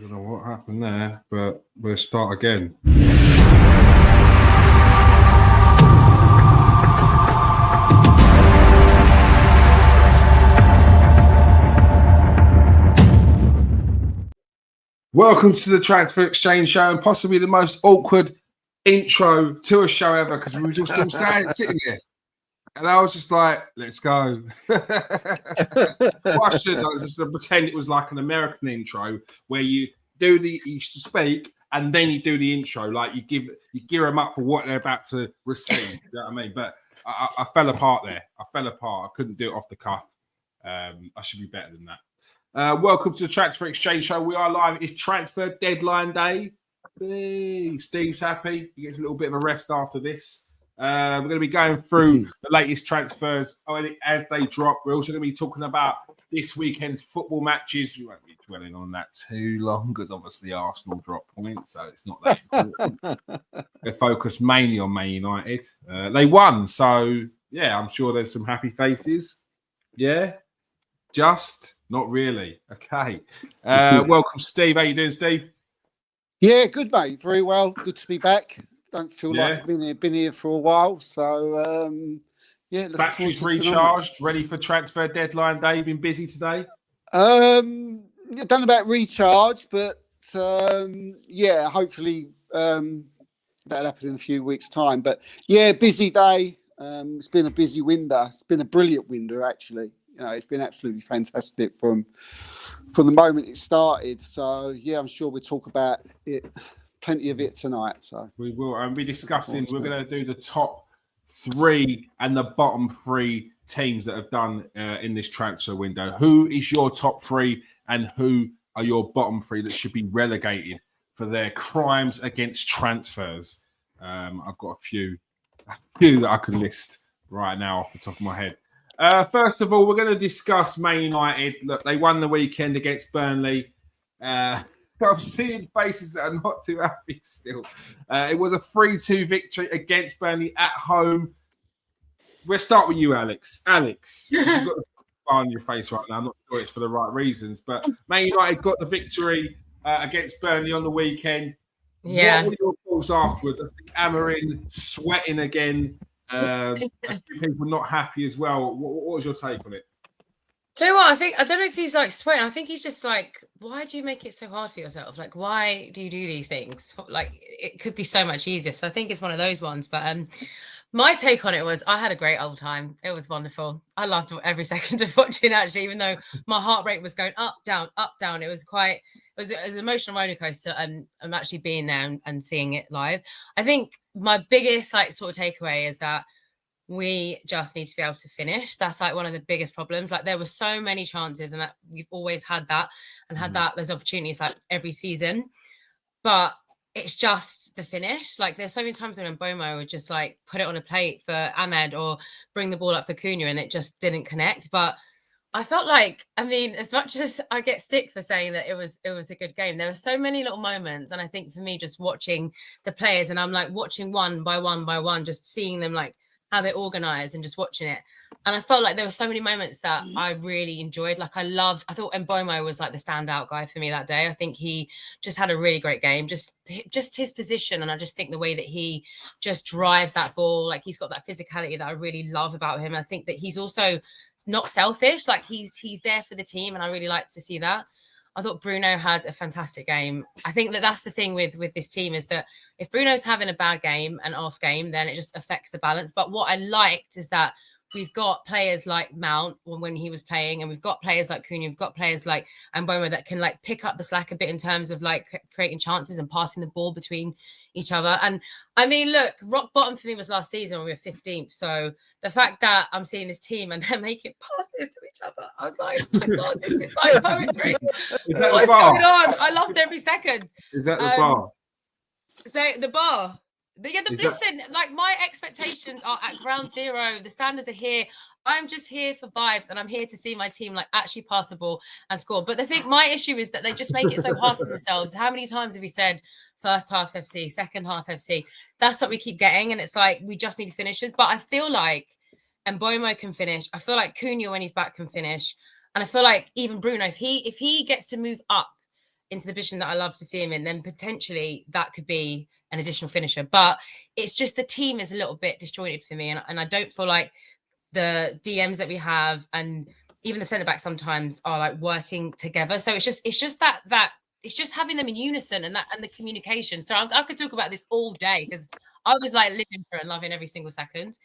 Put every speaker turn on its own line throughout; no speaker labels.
I don't know what happened there, but we'll start again. Welcome to the Transfer Exchange Show, and possibly the most awkward intro to a show ever, because we were just all sitting here. And I was just like, let's go. What I should have done is just pretend it was like an American intro where you speak and then you do the intro, like you gear them up for what they're about to receive. You know what I mean? But I fell apart there. I couldn't do it off the cuff. I should be better than that. Welcome to the Transfer Exchange Show. We are live. It's transfer deadline day. Hey, Steve's happy. He gets a little bit of a rest after this. We're going to be going through the latest transfers as they drop. We're also going to be talking about this weekend's football matches. We won't be dwelling on that too long because obviously Arsenal dropped points, so it's not that important. They're focused mainly on Man United. They won, so yeah, I'm sure there's some happy faces. Yeah, just not really. Okay. Welcome, Steve. How you doing, Steve?
Yeah, good, mate. Very well. Good to be back. Don't feel like I've been here for a while. So, yeah.
Batteries recharged, ready for transfer deadline day. Been busy today?
Don't know about recharge, but yeah, hopefully that'll happen in a few weeks' time. But yeah, busy day. It's been a busy window. It's been a brilliant window, actually. You know, it's been absolutely fantastic from the moment it started. So yeah, I'm sure we'll talk about it. Plenty of it tonight. So
we will, and we're discussing. We're going to do the top three and the bottom three teams that have done in this transfer window. Who is your top three, and who are your bottom three that should be relegated for their crimes against transfers? I've got a few that I can list right now off the top of my head. First of all, we're going to discuss Man United. Look, they won the weekend against Burnley. I'm seeing faces that are not too happy still. It was a 3-2 victory against Burnley at home. We'll start with you, Alex. Alex, you've got the fire on your face right now. I'm not sure it's for the right reasons, but Man United got the victory against Burnley on the weekend.
Yeah.
What were your thoughts afterwards? I think Amarin sweating again. A few people not happy as well. What was your take on it?
Do you know what? I don't know if he's like sweating. I think he's just like, why do you make it so hard for yourself? Like, why do you do these things? Like, it could be so much easier. So I think it's one of those ones. But my take on it was I had a great old time. It was wonderful. I loved every second of watching, actually, even though my heart rate was going up, down, up, down. It was an emotional roller coaster. And I'm actually being there and seeing it live. I think my biggest like sort of takeaway is that we just need to be able to finish. That's like one of the biggest problems. Like there were so many chances, and that we've always had that and had those opportunities like every season. But it's just the finish. Like there's so many times when Mbomo would just like put it on a plate for Ahmed or bring the ball up for Cunha and it just didn't connect. But I felt like, I mean, as much as I get stick for saying that it was a good game, there were so many little moments. And I think for me, just watching the players, and I'm like watching one by one, just seeing them like how they organize and just watching it. And I felt like there were so many moments that I really enjoyed. Like I thought Mbomo was like the standout guy for me that day. I think he just had a really great game, just his position. And I just think the way that he just drives that ball, like he's got that physicality that I really love about him. I think that he's also not selfish. Like he's there for the team. And I really like to see that. I thought Bruno had a fantastic game. I think that that's the thing with this team is that if Bruno's having a bad game, an off game, then it just affects the balance. But what I liked is that we've got players like Mount when he was playing, and we've got players like Cunha, we've got players like Mbomo that can like pick up the slack a bit in terms of like creating chances and passing the ball between each other. And I mean, look, rock bottom for me was last season when we were 15th. So the fact that I'm seeing this team and they're making passes to each other, I was like, oh my God, this is like poetry. What's going on? I loved every second.
Is that the bar?
So the bar. Listen, like my expectations are at ground zero. The standards are here. I'm just here for vibes, and I'm here to see my team like actually pass the ball and score. But my issue is that they just make it so hard for themselves. How many times have we said first half FC, second half FC? That's what we keep getting, and it's like we just need finishers. But I feel like Mbomo can finish. I feel like Cunha when he's back can finish, and I feel like even Bruno, if he gets to move up into the position that I love to see him in, then potentially that could be an additional finisher. But it's just the team is a little bit disjointed for me, and I don't feel like the DMs that we have and even the centre back sometimes are like working together. So it's just that it's just having them in unison and the communication. So I could talk about this all day because I was like living for it and loving every single second.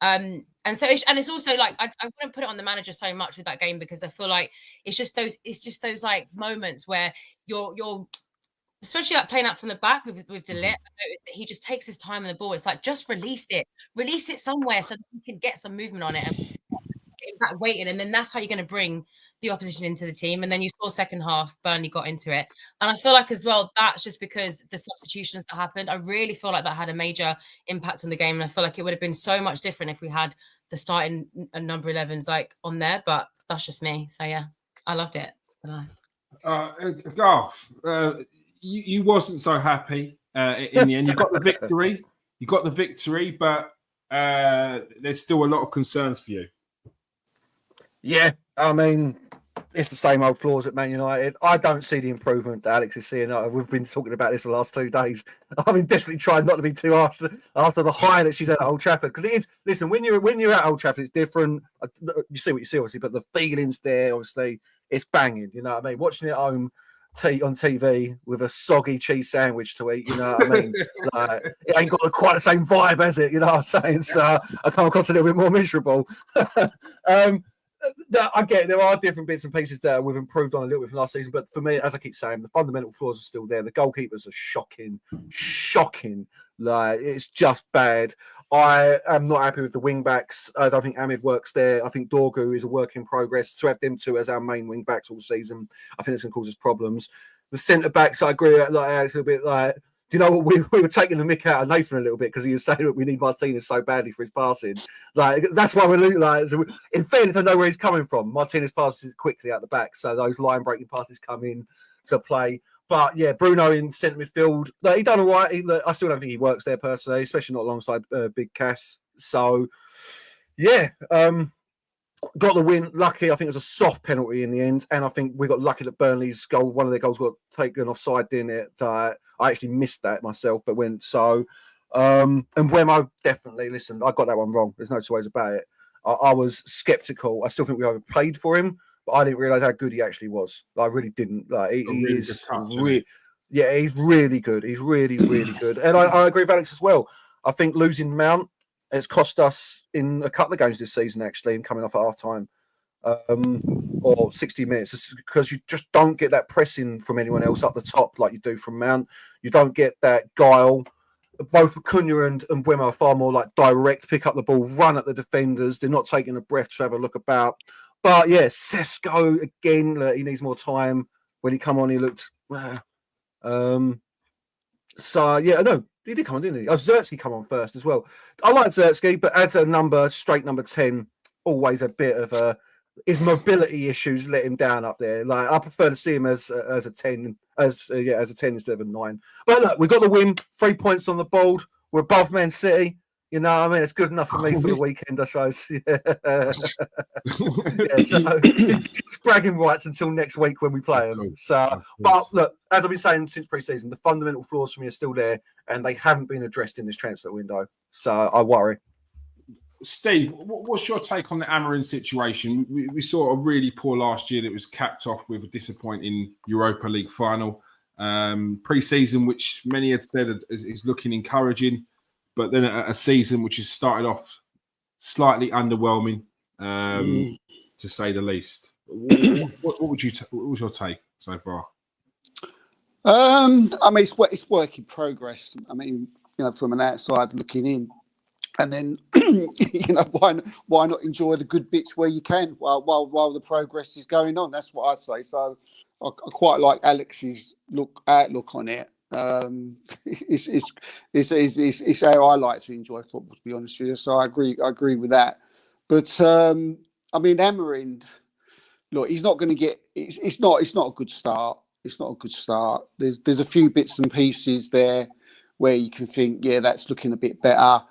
And so it's also like I wouldn't put it on the manager so much with that game because I feel like it's just those like moments where you're especially like playing out from the back with De Ligt. I noticed that he just takes his time on the ball. It's like just release it somewhere so that he can get some movement on it and back waiting, and then that's how you're going to bring the opposition into the team. And then you saw second half, Burnley got into it, and I feel like as well that's just because the substitutions that happened. I really feel like that had a major impact on the game, and I feel like it would have been so much different if we had the starting number 11s like on there. But that's just me. So yeah, I loved it.
Garth, you wasn't so happy in the end. You got the victory. But there's still a lot of concerns for you.
Yeah, I mean, it's the same old flaws at Man United. I don't see the improvement that Alex is seeing. We've been talking about this for the last 2 days. I've been desperately trying not to be too harsh after the high that she's at Old Trafford. Because it is, listen, when you're at Old Trafford, it's different. You see what you see, obviously, but the feeling's there, obviously. It's banging, you know what I mean? Watching it at home on TV with a soggy cheese sandwich to eat, you know what I mean? Like, it ain't got quite the same vibe, has it? You know what I'm saying? So I come across a little bit more miserable. I get it. There are different bits and pieces that we've improved on a little bit from last season, but for me, as I keep saying, the fundamental flaws are still there. The goalkeepers are shocking. Like, it's just bad. I am not happy with the wing backs. I don't think Ahmed works there. I think Dorgu is a work in progress. To have them two as our main wing backs all season, I think it's going to cause us problems. The centre backs, I agree. Like, it's a bit like, do you know what? We were taking the mick out of Nathan a little bit because he was saying that we need Martinez so badly for his passing. Like, that's why we're like. So in fairness, I know where he's coming from. Martinez passes quickly out the back, so those line breaking passes come in to play. But yeah, Bruno in centre midfield, like, he done all right. I still don't think he works there personally, especially not alongside Big Cass. So yeah, got the win. Lucky, I think it was a soft penalty in the end, and I think we got lucky that Burnley's goal, one of their goals, got taken offside, didn't it? I actually missed that myself, but went so. And Wemo, definitely. Listen, I got that one wrong. There's no two ways about it. I was sceptical. I still think we overpaid for him, but I didn't realise how good he actually was. I really didn't. Like, he
really
is
touch,
yeah, he's really good. He's really, really good. And I agree with Alex as well. I think losing Mount, it's cost us in a couple of games this season, actually, and coming off at half time or 60 minutes, because you just don't get that pressing from anyone else up the top like you do from Mount. You don't get that guile. Both Cunha and Wemo are far more like direct, pick up the ball, run at the defenders. They're not taking a breath to have a look about. But yeah, Sesko, again, he needs more time. When he come on, he looked... So, yeah, no, he did come on, didn't he? Zertsky come on first as well. I like Zertsky, but as a straight number 10, always a bit of his mobility issues let him down up there. Like, I prefer to see him as a 10, as a 10 instead of a 9. But look, we got the win, 3 points on the board. We're above Man City. You know what I mean? It's good enough for me for the weekend, I suppose. Yeah. So it's bragging rights until next week when we play them. So, but look, as I've been saying since pre-season, the fundamental flaws for me are still there, and they haven't been addressed in this transfer window. So I worry.
Steve, what's your take on the Amorim situation? We saw a really poor last year that was capped off with a disappointing Europa League final. Pre-season, which many have said is looking encouraging, but then a season which has started off slightly underwhelming, to say the least. What was your take so far?
I mean, it's work in progress. I mean, from an outside looking in, and then why not enjoy the good bits where you can while the progress is going on? That's what I'd say. So I quite like Alex's outlook on it. It's how I like to enjoy football, to be honest with you. So I agree with that. But I mean, Amorim, look, he's not going to get. It's not a good start. It's not a good start. There's a few bits and pieces there where you can think, yeah, that's looking a bit better.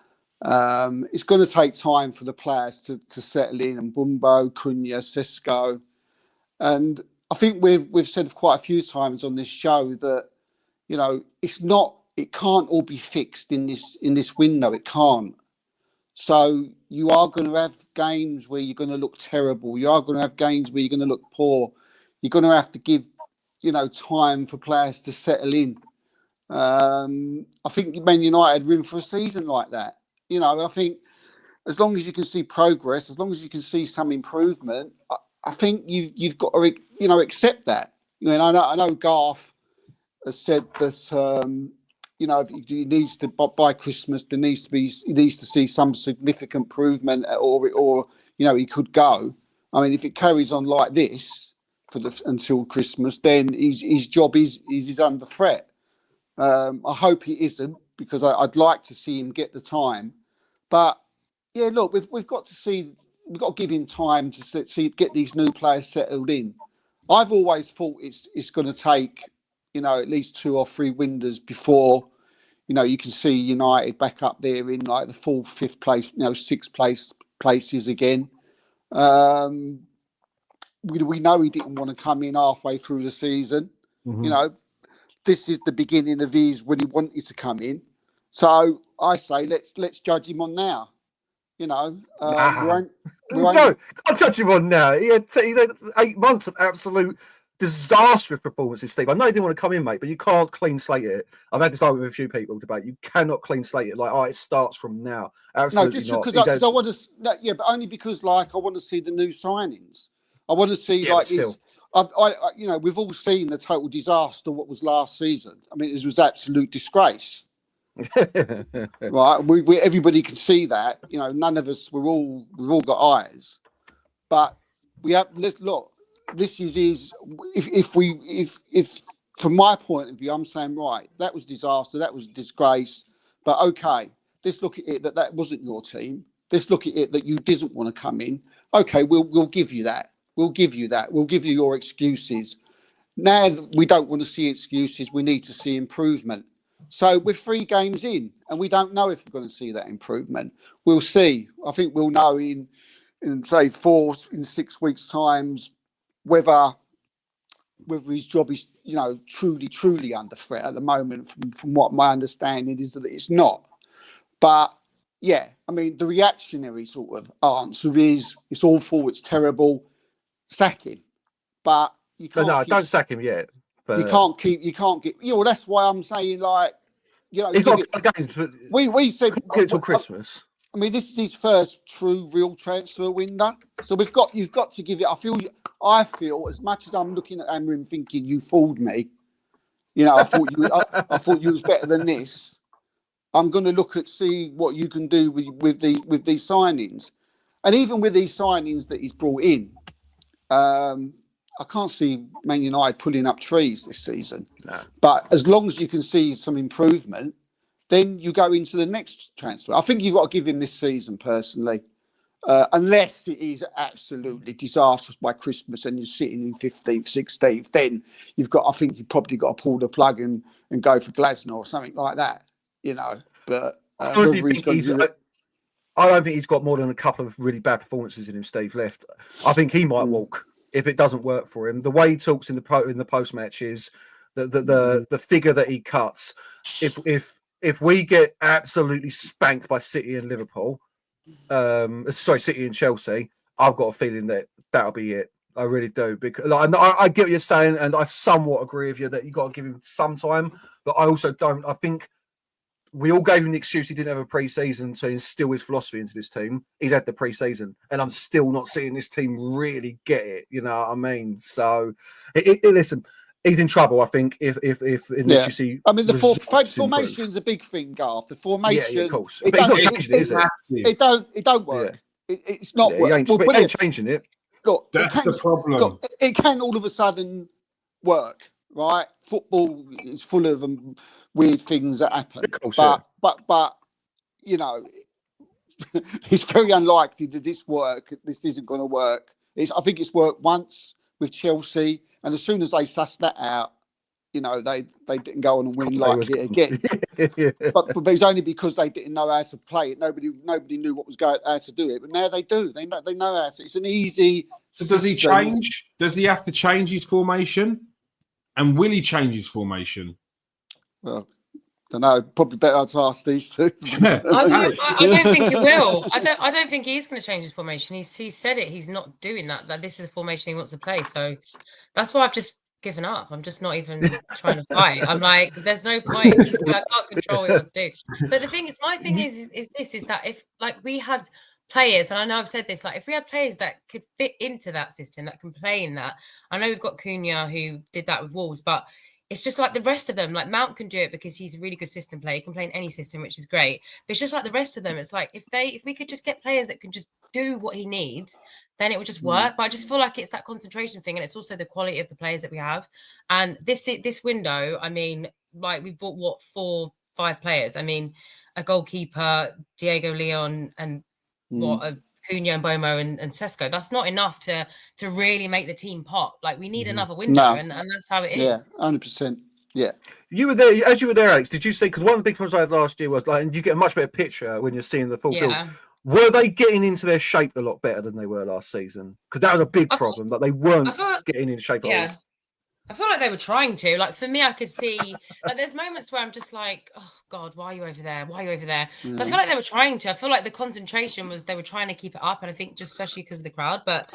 It's going to take time for the players to settle in, and Bumbo, Cunha, Sesko, and I think we've said quite a few times on this show that, you know, it can't all be fixed in this window. It can't. So you are going to have games where you're going to look terrible. You are going to have games where you're going to look poor. You're going to have to give, you know, time for players to settle in. I think Man United are in for a season like that. You know, I think as long as you can see progress, as long as you can see some improvement, I think you've got to, you know, accept that. You know, I know Garth has said that, you know, if he needs to by Christmas, he needs to see some significant improvement, or you know, he could go. I mean, if it carries on like this until Christmas, then his job is under threat. I hope he isn't, because I'd like to see him get the time. But yeah, look, we've got to give him time to get these new players settled in. I've always thought it's going to take, you know, at least 2 or 3 windows before, you know, you can see United back up there in like the 4th, 5th place, you know, 6th places again. We know he didn't want to come in halfway through the season. Mm-hmm. You know, this is the beginning of his when he wanted to come in. So I say let's judge him on now. You know,
can't judge him on now. He had 8 months of absolute disastrous performances, Steve. I know you didn't want to come in, mate, but you can't clean slate it. I've had this time with a few people debate. You cannot clean slate it. Like, it starts from now. Absolutely
no, just
not.
Because I want to. Yeah, but only because, like, I want to see the new signings. I want to see, like, it's. You know, we've all seen the total disaster what was last season. I mean, it was absolute disgrace. Right, we everybody can see that. You know, none of us. We've all got eyes, but we have. Let's look. This is if from my point of view, I'm saying, right, that was disaster, that was disgrace, but okay, let's look at it that wasn't your team. Let's look at it that you didn't want to come in. Okay, we'll give you that. We'll give you that. We'll give you your excuses. Now we don't want to see excuses. We need to see improvement. So we're 3 games in, and we don't know if we're going to see that improvement. We'll see. I think we'll know in say 6 weeks' times whether his job is, you know, truly under threat. At the moment, from what my understanding is, that it's not. But yeah, I mean, the reactionary sort of answer is it's awful, it's terrible, sack him. But you can't.
Don't sack him yet. But...
You can't get. You know, that's why I'm saying, like, you know,
he's got games.
We said
get it till Christmas.
I mean, this is his first true real transfer window, so you've got to give it. I feel as much as I'm looking at Amrin thinking you fooled me. You know, I thought you was better than this. I'm going to see what you can do with these signings, and even with these signings that he's brought in, I can't see Man United pulling up trees this season. No. But as long as you can see some improvement, then you go into the next transfer. I think you've got to give him this season, personally. Unless it is absolutely disastrous by Christmas and you're sitting in 15th, 16th, then I think you've probably got to pull the plug and go for Glasner or something like that, you know. But
I don't think he's got more than a couple of really bad performances in him, Steve, left. I think he might walk if it doesn't work for him. The way he talks in the post-match is the figure that he cuts. If we get absolutely spanked by City and Liverpool, City and Chelsea, I've got a feeling that'll be it. I really do, because I get what you're saying, and I somewhat agree with you that you got to give him some time. But I also don't. I think we all gave him the excuse he didn't have a pre-season to instill his philosophy into this team. He's had the pre-season, and I'm still not seeing this team really get it. You know what I mean? So, listen. He's in trouble, I think, if unless you see.
I mean, the formation's a big thing, Garth. The formation,
of course. But he's not changing it, is it?
It don't work. Yeah. It's not.
He ain't changing it.
Look,
that's the problem.
Look, it can all of a sudden work, right? Football is full of weird things that happen.
Of course,
but you know, it's very unlikely that this isn't going to work. I think it's worked once with Chelsea. And as soon as they suss that out, you know, they didn't go on and win
They
like
was
it
gone.
again.
Yeah.
But it's only because they didn't know how to play it. Nobody knew what was how to do it. But now they do. They know how to. It's an easy.
So does he
system.
change? Does he have to change his formation? And will he change his formation?
Well, I don't know. Probably better to ask these two.
I don't think it will. I don't think he's going to change his formation. He's said it. He's not doing that. That this is the formation he wants to play. So that's why I've just given up. I'm just not even trying to fight. I'm like, there's no point. I can't control what he wants to do. But the thing is, my thing is that if like we had players, and I know I've said this, like if we had players that could fit into that system, that can play in that. I know we've got Cunha who did that with Wolves, but it's just like the rest of them, like Mount can do it because he's a really good system player. He can play in any system, which is great. But it's just like the rest of them. It's like if we could just get players that can just do what he needs, then it would just work. But I just feel like it's that concentration thing, and it's also the quality of the players that we have. And this window, I mean, like we bought 4-5 players. I mean, a goalkeeper, Diego Leon, and Cunha and Bomo and Sesko. That's not enough to really make the team pop. Like we need another window, and that's how it is.
Yeah, 100%. Yeah.
You were there, as you were there, Alex. Did you see? Because one of the big problems I had last year was like, and you get a much better picture when you're seeing the full field. Were they getting into their shape a lot better than they were last season? Because that was a big problem, that they weren't getting in shape.
Yeah. I feel like they were trying to. Like for me, I could see like there's moments where I'm just like, oh God, why are you over there? Why are you over there? But I feel like they were trying to. I feel like the concentration was they were trying to keep it up, and I think just especially because of the crowd. But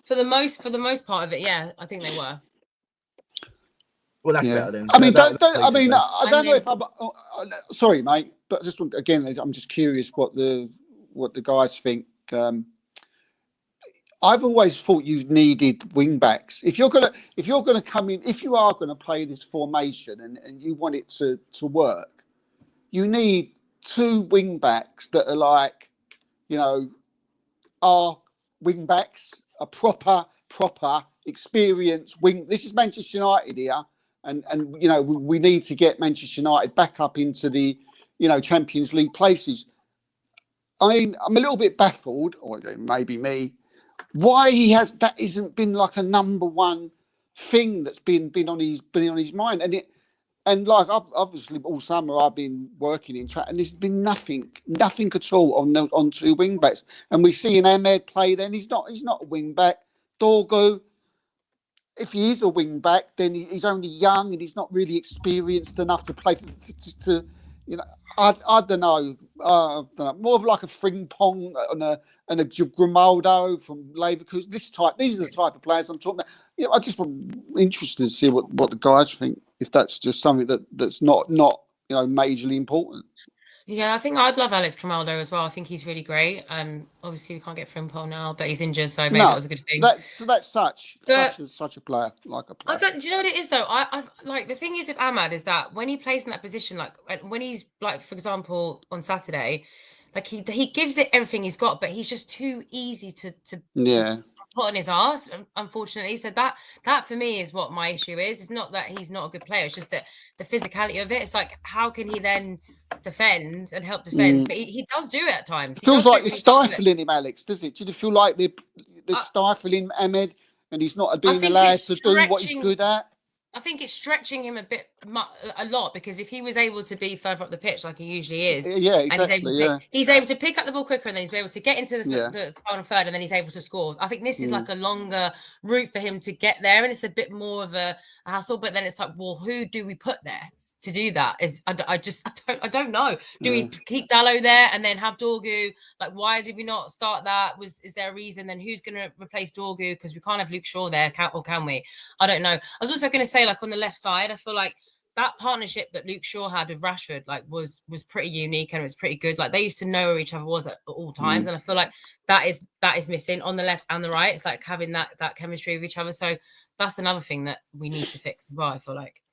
for the most part of it, yeah, I think they were.
Well, that's better then.
I mean, I don't know if I'm. Sorry, mate, but just again, I'm just curious what the guys think. I've always thought you needed wing backs. If you're gonna come in, if you are gonna play this formation and you want it to work, you need 2 wing backs that are like, you know, are wing backs, a proper experienced wing. This is Manchester United here, and you know we need to get Manchester United back up into the, you know, Champions League places. I mean, I'm a little bit baffled, or maybe me, why that hasn't been like a number one thing that's been on his mind. And like obviously all summer I've been working in track, and there's been nothing at all on 2 wing backs. And we see an Ahmed play. Then he's not a wing back. Dorgu, if he is a wing back, then he's only young and he's not really experienced enough to play to you know. I don't know. More of like a Frimpong and a Grimaldo from Leverkusen. These are the type of players I'm talking about. You know, I just want interested to see what the guys think. If that's just something that's not you know majorly important.
Yeah, I think I'd love Alex Grimaldo as well. I think he's really great. Obviously we can't get Frimpong now, but he's injured, so maybe that was a good thing.
That's such a player, like a player.
Do you know what it is though? I've like the thing is with Ahmad is that when he plays in that position, like when he's like, for example, on Saturday, like he gives it everything he's got, but he's just too easy to put on his arse, unfortunately. So that for me is what my issue is. It's not that he's not a good player. It's just that the physicality of it. It's like, how can he then defend and help defend? But he does do it at times.
It feels like you're stifling him, Alex, does it? Do you feel like they're stifling Ahmed and he's not being allowed to do what he's good at?
I think it's stretching him a lot, because if he was able to be further up the pitch like he usually is,
exactly,
and he's able to pick up the ball quicker, and then he's able to get into the final third, and then he's able to score. I think this is like a longer route for him to get there, and it's a bit more of a hassle. But then it's like, well, who do we put there to do that? I don't know. Do we keep Dallo there and then have Dorgu? Like, why did we not start that? Is there a reason? Then who's going to replace Dorgu? Because we can't have Luke Shaw there, can we? I don't know. I was also going to say, like, on the left side, I feel like that partnership that Luke Shaw had with Rashford, like, was pretty unique, and it was pretty good. Like, they used to know where each other was at all times, and I feel like that is missing on the left and the right. It's like having that chemistry with each other. So that's another thing that we need to fix as well, I feel like.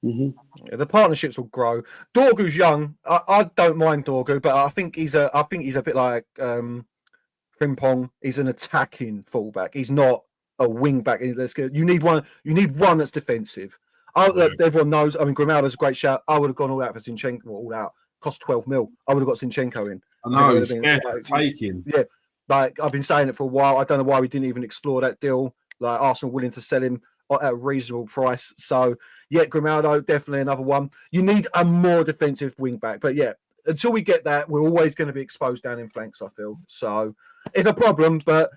Yeah, the partnerships will grow. Dorgu's young. I don't mind Dorgu, but I think he's a bit like Frimpong. He's an attacking fullback. He's not a wing back. You need one that's defensive. Everyone knows. I mean, Grimaldo's a great shout. I would have gone all out for Zinchenko. All out. Cost 12 mil. I would have got Zinchenko in.
I know. He's scared of taking.
Yeah, like I've been saying it for a while. I don't know why we didn't even explore that deal. Like Arsenal willing to sell him at a reasonable price. So, yeah, Grimaldo, definitely another one. You need a more defensive wing back. But, yeah, until we get that, we're always going to be exposed down in flanks, I feel. So, it's a problem, but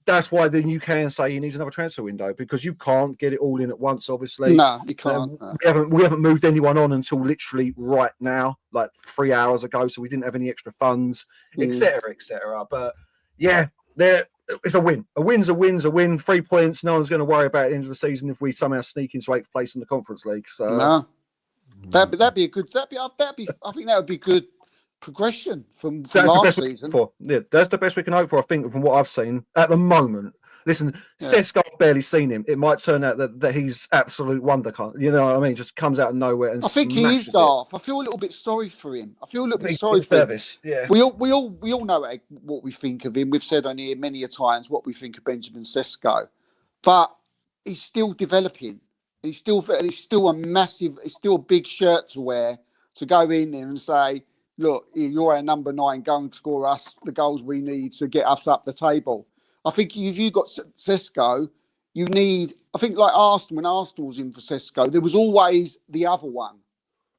that's why then you can say he needs another transfer window, because you can't get it all in at once, obviously.
No, you can't. No.
We haven't moved anyone on until literally right now, like 3 hours ago, so we didn't have any extra funds, etc., etc. But, yeah, it's a win. A win's a win's a win. 3 points. No one's going to worry about it at the end of the season if we somehow sneak into 8th place in the Conference League. So
no, that'd be a good. I think that would be good progression from last season.
That's the best we can hope for. I think from what I've seen at the moment. Listen, Sesko, I've barely seen him. It might turn out that he's absolute wonder. You know what I mean? Just comes out of nowhere and
I think he is, Garth. I feel a little bit sorry for him. Yeah. We all know what we think of him. We've said on here many a times what we think of Benjamin Sesko, but he's still developing. He's still a big shirt to wear to go in there and say, look, you're our number 9, go and score us the goals we need to get us up the table. I think if you got Sesko, you need, I think like Arsenal, when Arsenal was in for Sesko, there was always the other one. Do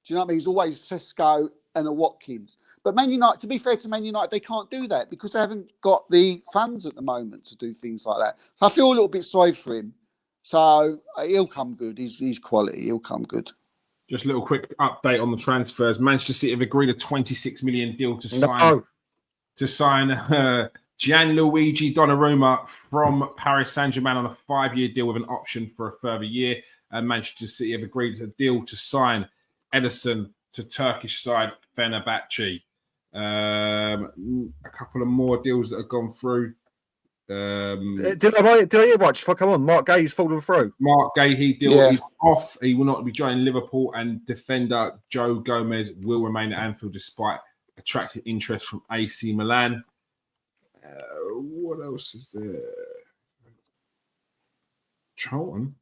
you know what I mean? There's always Sesko and a Watkins. But Man United, to be fair to Man United, they can't do that because they haven't got the funds at the moment to do things like that. So I feel a little bit sorry for him. So he'll come good. He's quality. He'll come good.
Just a little quick update on the transfers. Manchester City have agreed a 26 million deal to sign Gianluigi Donnarumma from Paris Saint-Germain on a 5-year deal with an option for a further year. And Manchester City have agreed a deal to sign Ederson to Turkish side Fenerbahce. A couple of more deals that have gone through.
Did I hear right? Come on, Mark Gay's fallen through.
Mark Gay, deal is off. He will not be joining Liverpool, and defender Joe Gomez will remain at Anfield despite attractive interest from AC Milan. What else is there? Charlton.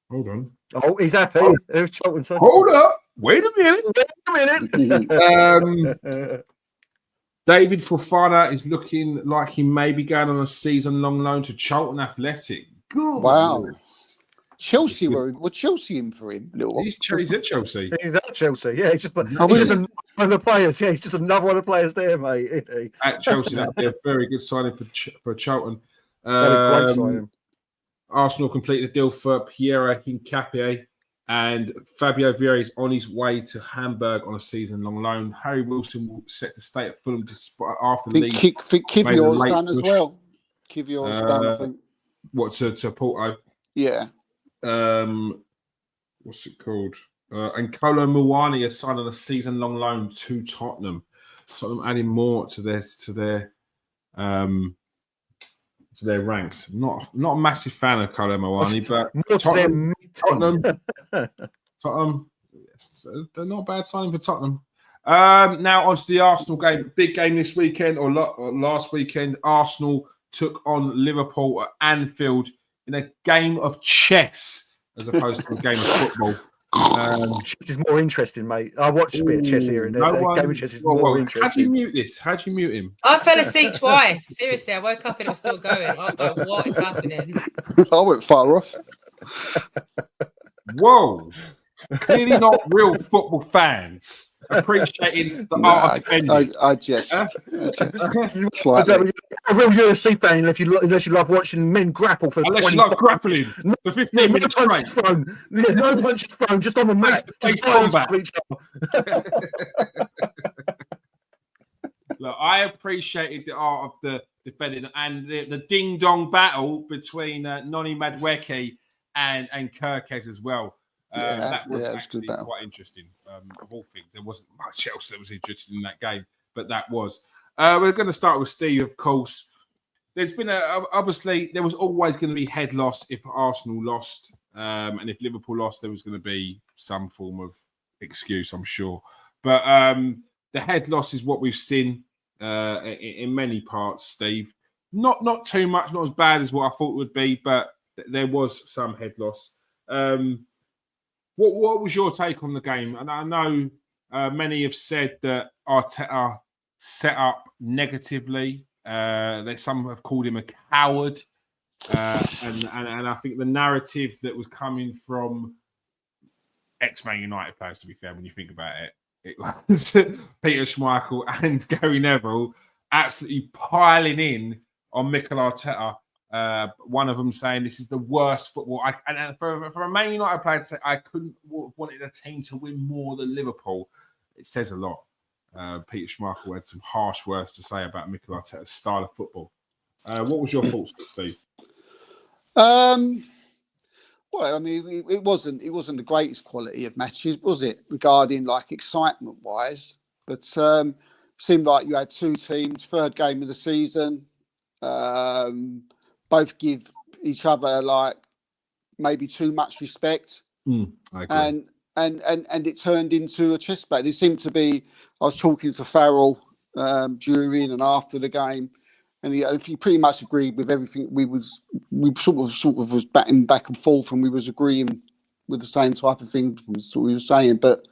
Hold on.
Oh, he's happy. Charlton.
Hold up. Wait a minute. David Fofana is looking like he may be going on a season-long loan to Charlton Athletic. Good.
Wow. Chelsea were Chelsea in for him?
He's at Chelsea.
He's at Chelsea. Yeah, he's just another one of the players. Yeah, he's just another one of the players there, mate.
At Chelsea, that'd be a very good signing for Charlton.
Great signing.
Arsenal completed a deal for Pierre Hincapié, and Fabio Vieira is on his way to Hamburg on a season-long loan. Harry Wilson will set to stay at Fulham after the league.
Kivior's done as well. Kivior's done, I think.
What, to Porto?
Yeah.
What's it called? And Kolo Muani has signed on a season-long loan to Tottenham. Tottenham adding more to their ranks. Not a massive fan of Kolo Muani, but Tottenham, they're not a bad signing for Tottenham. Now on to the Arsenal game. Big game this weekend or last weekend. Arsenal took on Liverpool at Anfield in a game of chess as opposed to a game of football.
Chess is more interesting, mate. I watched a bit of chess here and there. Game of chess is more interesting.
How do you mute this? How do you mute him?
I fell asleep twice. Seriously, I woke up and it was still going. I was like, what is happening?
I went far off.
Whoa. Clearly not real football fans. Appreciating the art of defending.
I just
a real UFC fan unless you love watching men grapple for
unless you love grappling for 15 minutes straight.
No punches thrown, just on the mat.
Combat. Look, I appreciated the art of the defending and the ding-dong battle between Noni Madueke and Kirkes as well. That was actually quite interesting. Of all things, there wasn't much else that was interesting in that game, but that was. We're going to start with Steve, of course. There's been obviously there was always going to be head loss if Arsenal lost, and if Liverpool lost, there was going to be some form of excuse, I'm sure. But the head loss is what we've seen in many parts, Steve. Not too much, not as bad as what I thought it would be, but there was some head loss. What was your take on the game? And I know many have said that Arteta set up negatively. Some have called him a coward. And I think the narrative that was coming from ex-Man United players, to be fair, when you think about it, it was Peter Schmeichel and Gary Neville absolutely piling in on Mikel Arteta. One of them saying this is the worst football. And for a Man United player to say I couldn't wanted a team to win more than Liverpool, it says a lot. Peter Schmeichel had some harsh words to say about Mikel Arteta's style of football. What was your thoughts, Steve?
Well, I mean, it wasn't the greatest quality of matches, was it? Regarding like excitement wise, but seemed like you had two teams, third game of the season, both give each other like maybe too much respect,
I agree.
and it turned into a chess match. It seemed to be. I was talking to Farrell during and after the game. And he pretty much agreed with everything. We sort of was batting back and forth, and we was agreeing with the same type of thing as what we were saying. But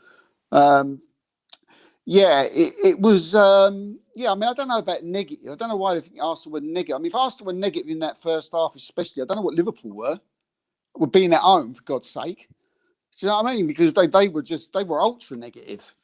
it was. I mean, I don't know about negative. I don't know why they think Arsenal were negative. I mean, if Arsenal were negative in that first half, especially, I don't know what Liverpool were. Were being at home, for God's sake. Do you know what I mean? Because they were ultra negative.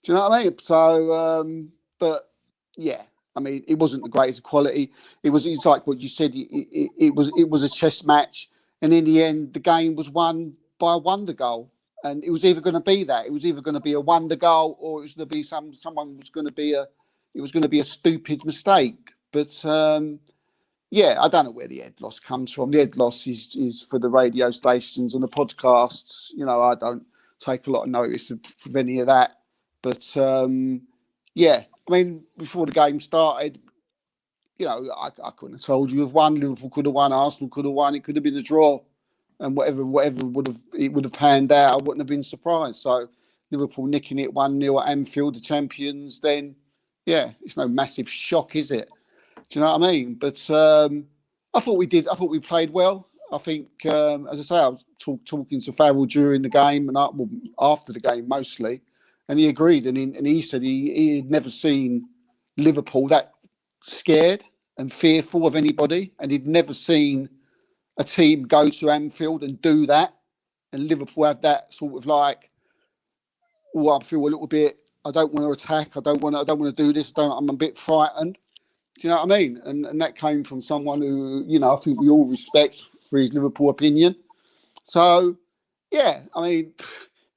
Do you know what I mean? So, but yeah. I mean, it wasn't the greatest quality. It's like what you said. It was a chess match, and in the end, the game was won by a wonder goal. And it was either going to be that. It was either going to be a wonder goal, or it was going to be someone was going to be a stupid mistake. But I don't know where the head loss comes from. The head loss is for the radio stations and the podcasts. You know, I don't take a lot of notice of any of that. But I mean, before the game started, you know, I couldn't have told you if won. Liverpool could have won. Arsenal could have won. It could have been a draw, and whatever would have panned out, I wouldn't have been surprised. So Liverpool nicking it 1-0 at Anfield, the champions. Then, it's no massive shock, is it? Do you know what I mean? But I thought we did. I thought we played well. I think, as I say, I was talking to Farrell during the game and after the game mostly. And he agreed, and he said he had never seen Liverpool that scared and fearful of anybody, and he'd never seen a team go to Anfield and do that, and Liverpool have that sort of like, I feel a little bit. I don't want to attack. I don't want to do this. I'm a bit frightened. Do you know what I mean? And that came from someone who, you know, I think we all respect for his Liverpool opinion. So, I mean.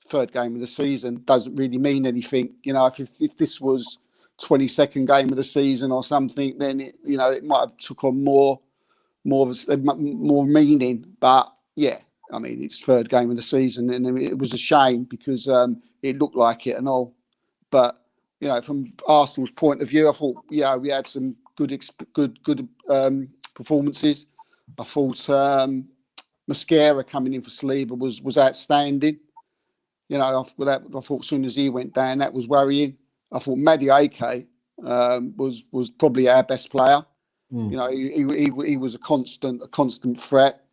Third game of the season doesn't really mean anything. You know, if this was 22nd game of the season or something, then it might have took on more meaning. But I mean, it's third game of the season, and it was a shame because it looked like it and all. But you know, from Arsenal's point of view, I thought we had some good performances. I thought Mascara coming in for Saliba was outstanding. You know, I thought as soon as he went down, that was worrying. I thought Madueke was probably our best player. You know, he was a constant threat.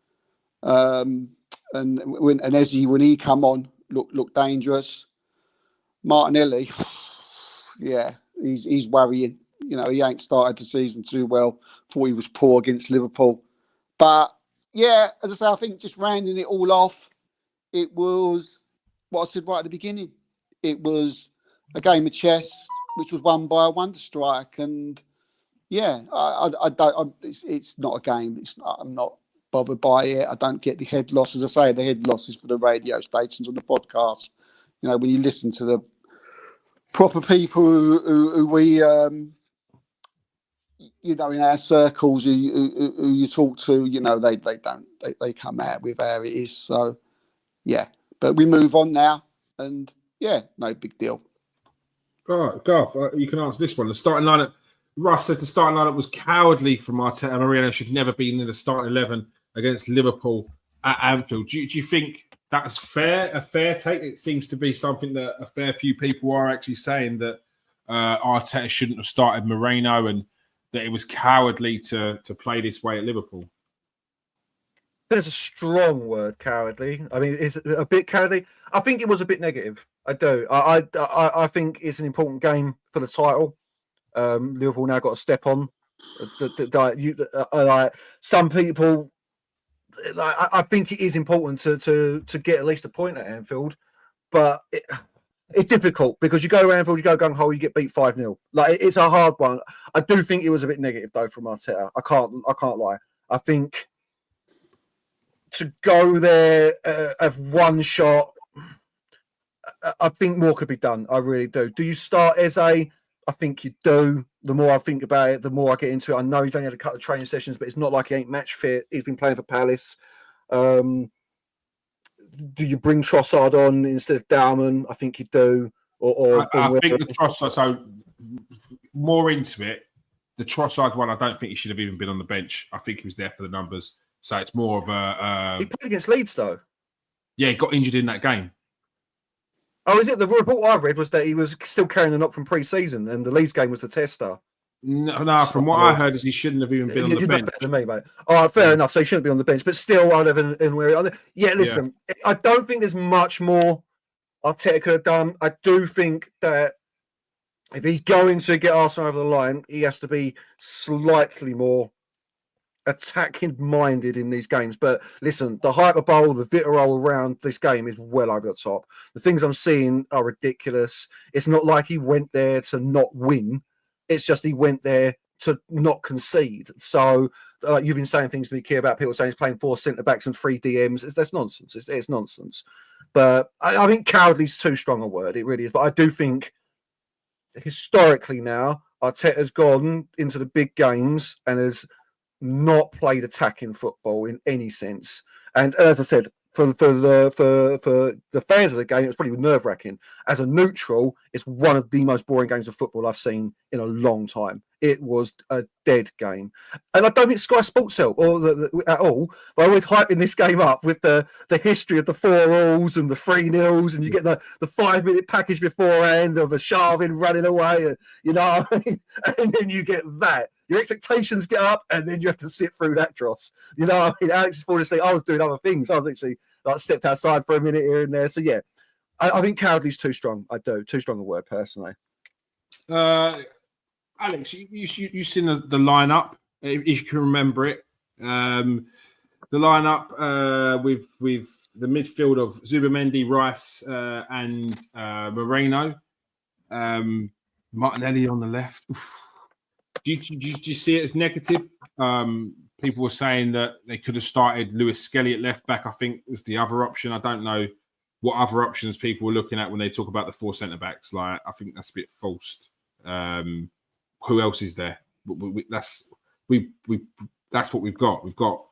And Ezzy, when he come on, looked dangerous. Martinelli, he's worrying. You know, he ain't started the season too well. Thought he was poor against Liverpool, but as I say, I think just rounding it all off, it was what I said right at the beginning. It was a game of chess, which was won by a wonder strike, and I don't. It's not a game. I'm not bothered by it. I don't get the head loss. As I say, the head loss is for the radio stations and the podcast. You know, when you listen to the proper people who we, you know, in our circles, who you talk to, you know, they come out with how it is. So, but we move on now, and no big deal.
All right, Garth, you can answer this one. The starting lineup. Russ says the starting lineup was cowardly from Arteta. Marino should never be in the starting 11 against Liverpool at Anfield. Do you think that's fair? A fair take? It seems to be something that a fair few people are actually saying, that Arteta shouldn't have started Moreno and that it was cowardly to play this way at Liverpool.
There's a strong word, cowardly. I mean, it's a bit cowardly. I think it was a bit negative. I do. I think it's an important game for the title. Liverpool now got to step on Like some people, like I think it is important to get at least a point at Anfield, but it's difficult because you go around Anfield, you go gung ho, you get beat 5-0. Like it's a hard one. I do think it was a bit negative though from Arteta. I can't lie. I think to go there, have one shot. I think more could be done. I really do. Do you start Eze? I think you do. The more I think about it, the more I get into it. I know he's only had a couple of training sessions, but it's not like he ain't match fit. He's been playing for Palace. Do you bring Trossard on instead of Dowman? I think you do.
I think the Trossard, so more into it, the Trossard one, I don't think he should have even been on the bench. I think he was there for the numbers. So it's more of a...
he played against Leeds, though.
Yeah, he got injured in that game.
Oh, is it? The report I read was that he was still carrying the knock from pre-season and the Leeds game was the tester.
No, from what I heard is he shouldn't have even been on the bench.
Better than me, mate. All right, fair enough. So he shouldn't be on the bench, but still, I'd have in where. Yeah, listen, I don't think there's much more Arteta could have done. I do think that if he's going to get Arsenal over the line, he has to be slightly more attacking minded in these games. But listen, the hyperbole, the vitriol around this game is well over the top. The things I'm seeing are ridiculous. It's not like he went there to not win. It's just he went there to not concede. So you've been saying things to me, Keir, about people saying he's playing 4 centre-backs and 3 DMs. That's nonsense. It's nonsense. But I think cowardly is too strong a word. It really is. But I do think historically now, Arteta's gone into the big games and has not played attacking football in any sense. And as I said, for the fans of the game, it was probably nerve-wracking. As a neutral, it's one of the most boring games of football I've seen in a long time. It was a dead game. And I don't think Sky Sports help at all. They're always hyping this game up with the history of the 4-alls and the 3-0s, and you get the 5-minute package beforehand of a Sharvin running away, and you know what I mean? And then you get that. Your expectations get up, and then you have to sit through that dross. You know what I mean? Alex is falling asleep. I was doing other things. I was literally stepped outside for a minute here and there. So yeah, I think cowardly's too strong. I do. Too strong a word, personally.
Alex, you seen the lineup, if you can remember it. The lineup with the midfield of Zubimendi, Rice, and Moreno. Martinelli on the left. Do you see it as negative? People were saying that they could have started Lewis Skelly at left back, I think was the other option. I don't know what other options people were looking at when they talk about the 4 centre-backs. Like, I think that's a bit forced. Who else is there? That's what we've got. We've got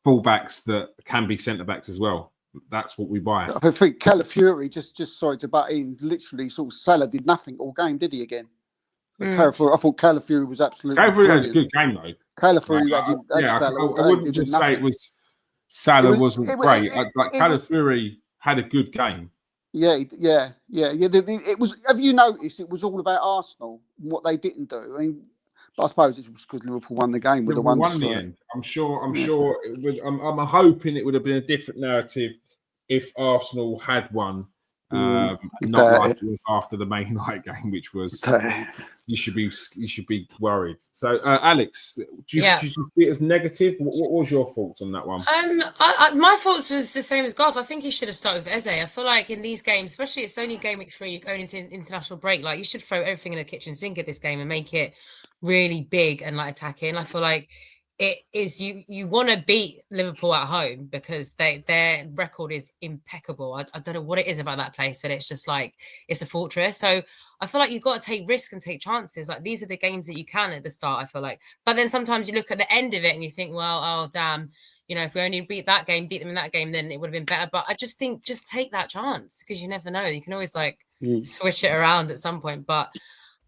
full-backs that can be centre-backs as well. That's what we buy.
I think Calafiori, just sorry to butt in, literally sort of Salah did nothing all game, did he again? I thought Calafiori was absolutely
Calafiori had a good game though.
Calafiori had
Salah. I wouldn't just say it was Salah wasn't great. Calafiori had a good game.
Yeah. It was. Have you noticed? It was all about Arsenal and what they didn't do. I mean, but I suppose it was because Liverpool won the game with the one.
Won the end. I'm sure. It would, I'm hoping it would have been a different narrative if Arsenal had won. Not like it was after the Man United game, which was you should be worried. So, Alex, do you see it as negative? What was your thoughts on that one?
My thoughts was the same as Garth. I think he should have started with Eze. I feel like in these games, especially it's only game week 3, you're going into international break. Like, you should throw everything in the kitchen sink at this game and make it really big and like attacking. I feel like it is you want to beat Liverpool at home because their record is impeccable. I don't know what it is about that place, but it's just like it's a fortress. So I feel like you've got to take risks and take chances. Like, these are the games that you can at the start, I feel like. But then sometimes you look at the end of it and you think, well, oh damn, you know, if we only beat them in that game, then it would have been better. But I just think just take that chance because you never know. You can always like switch it around at some point. But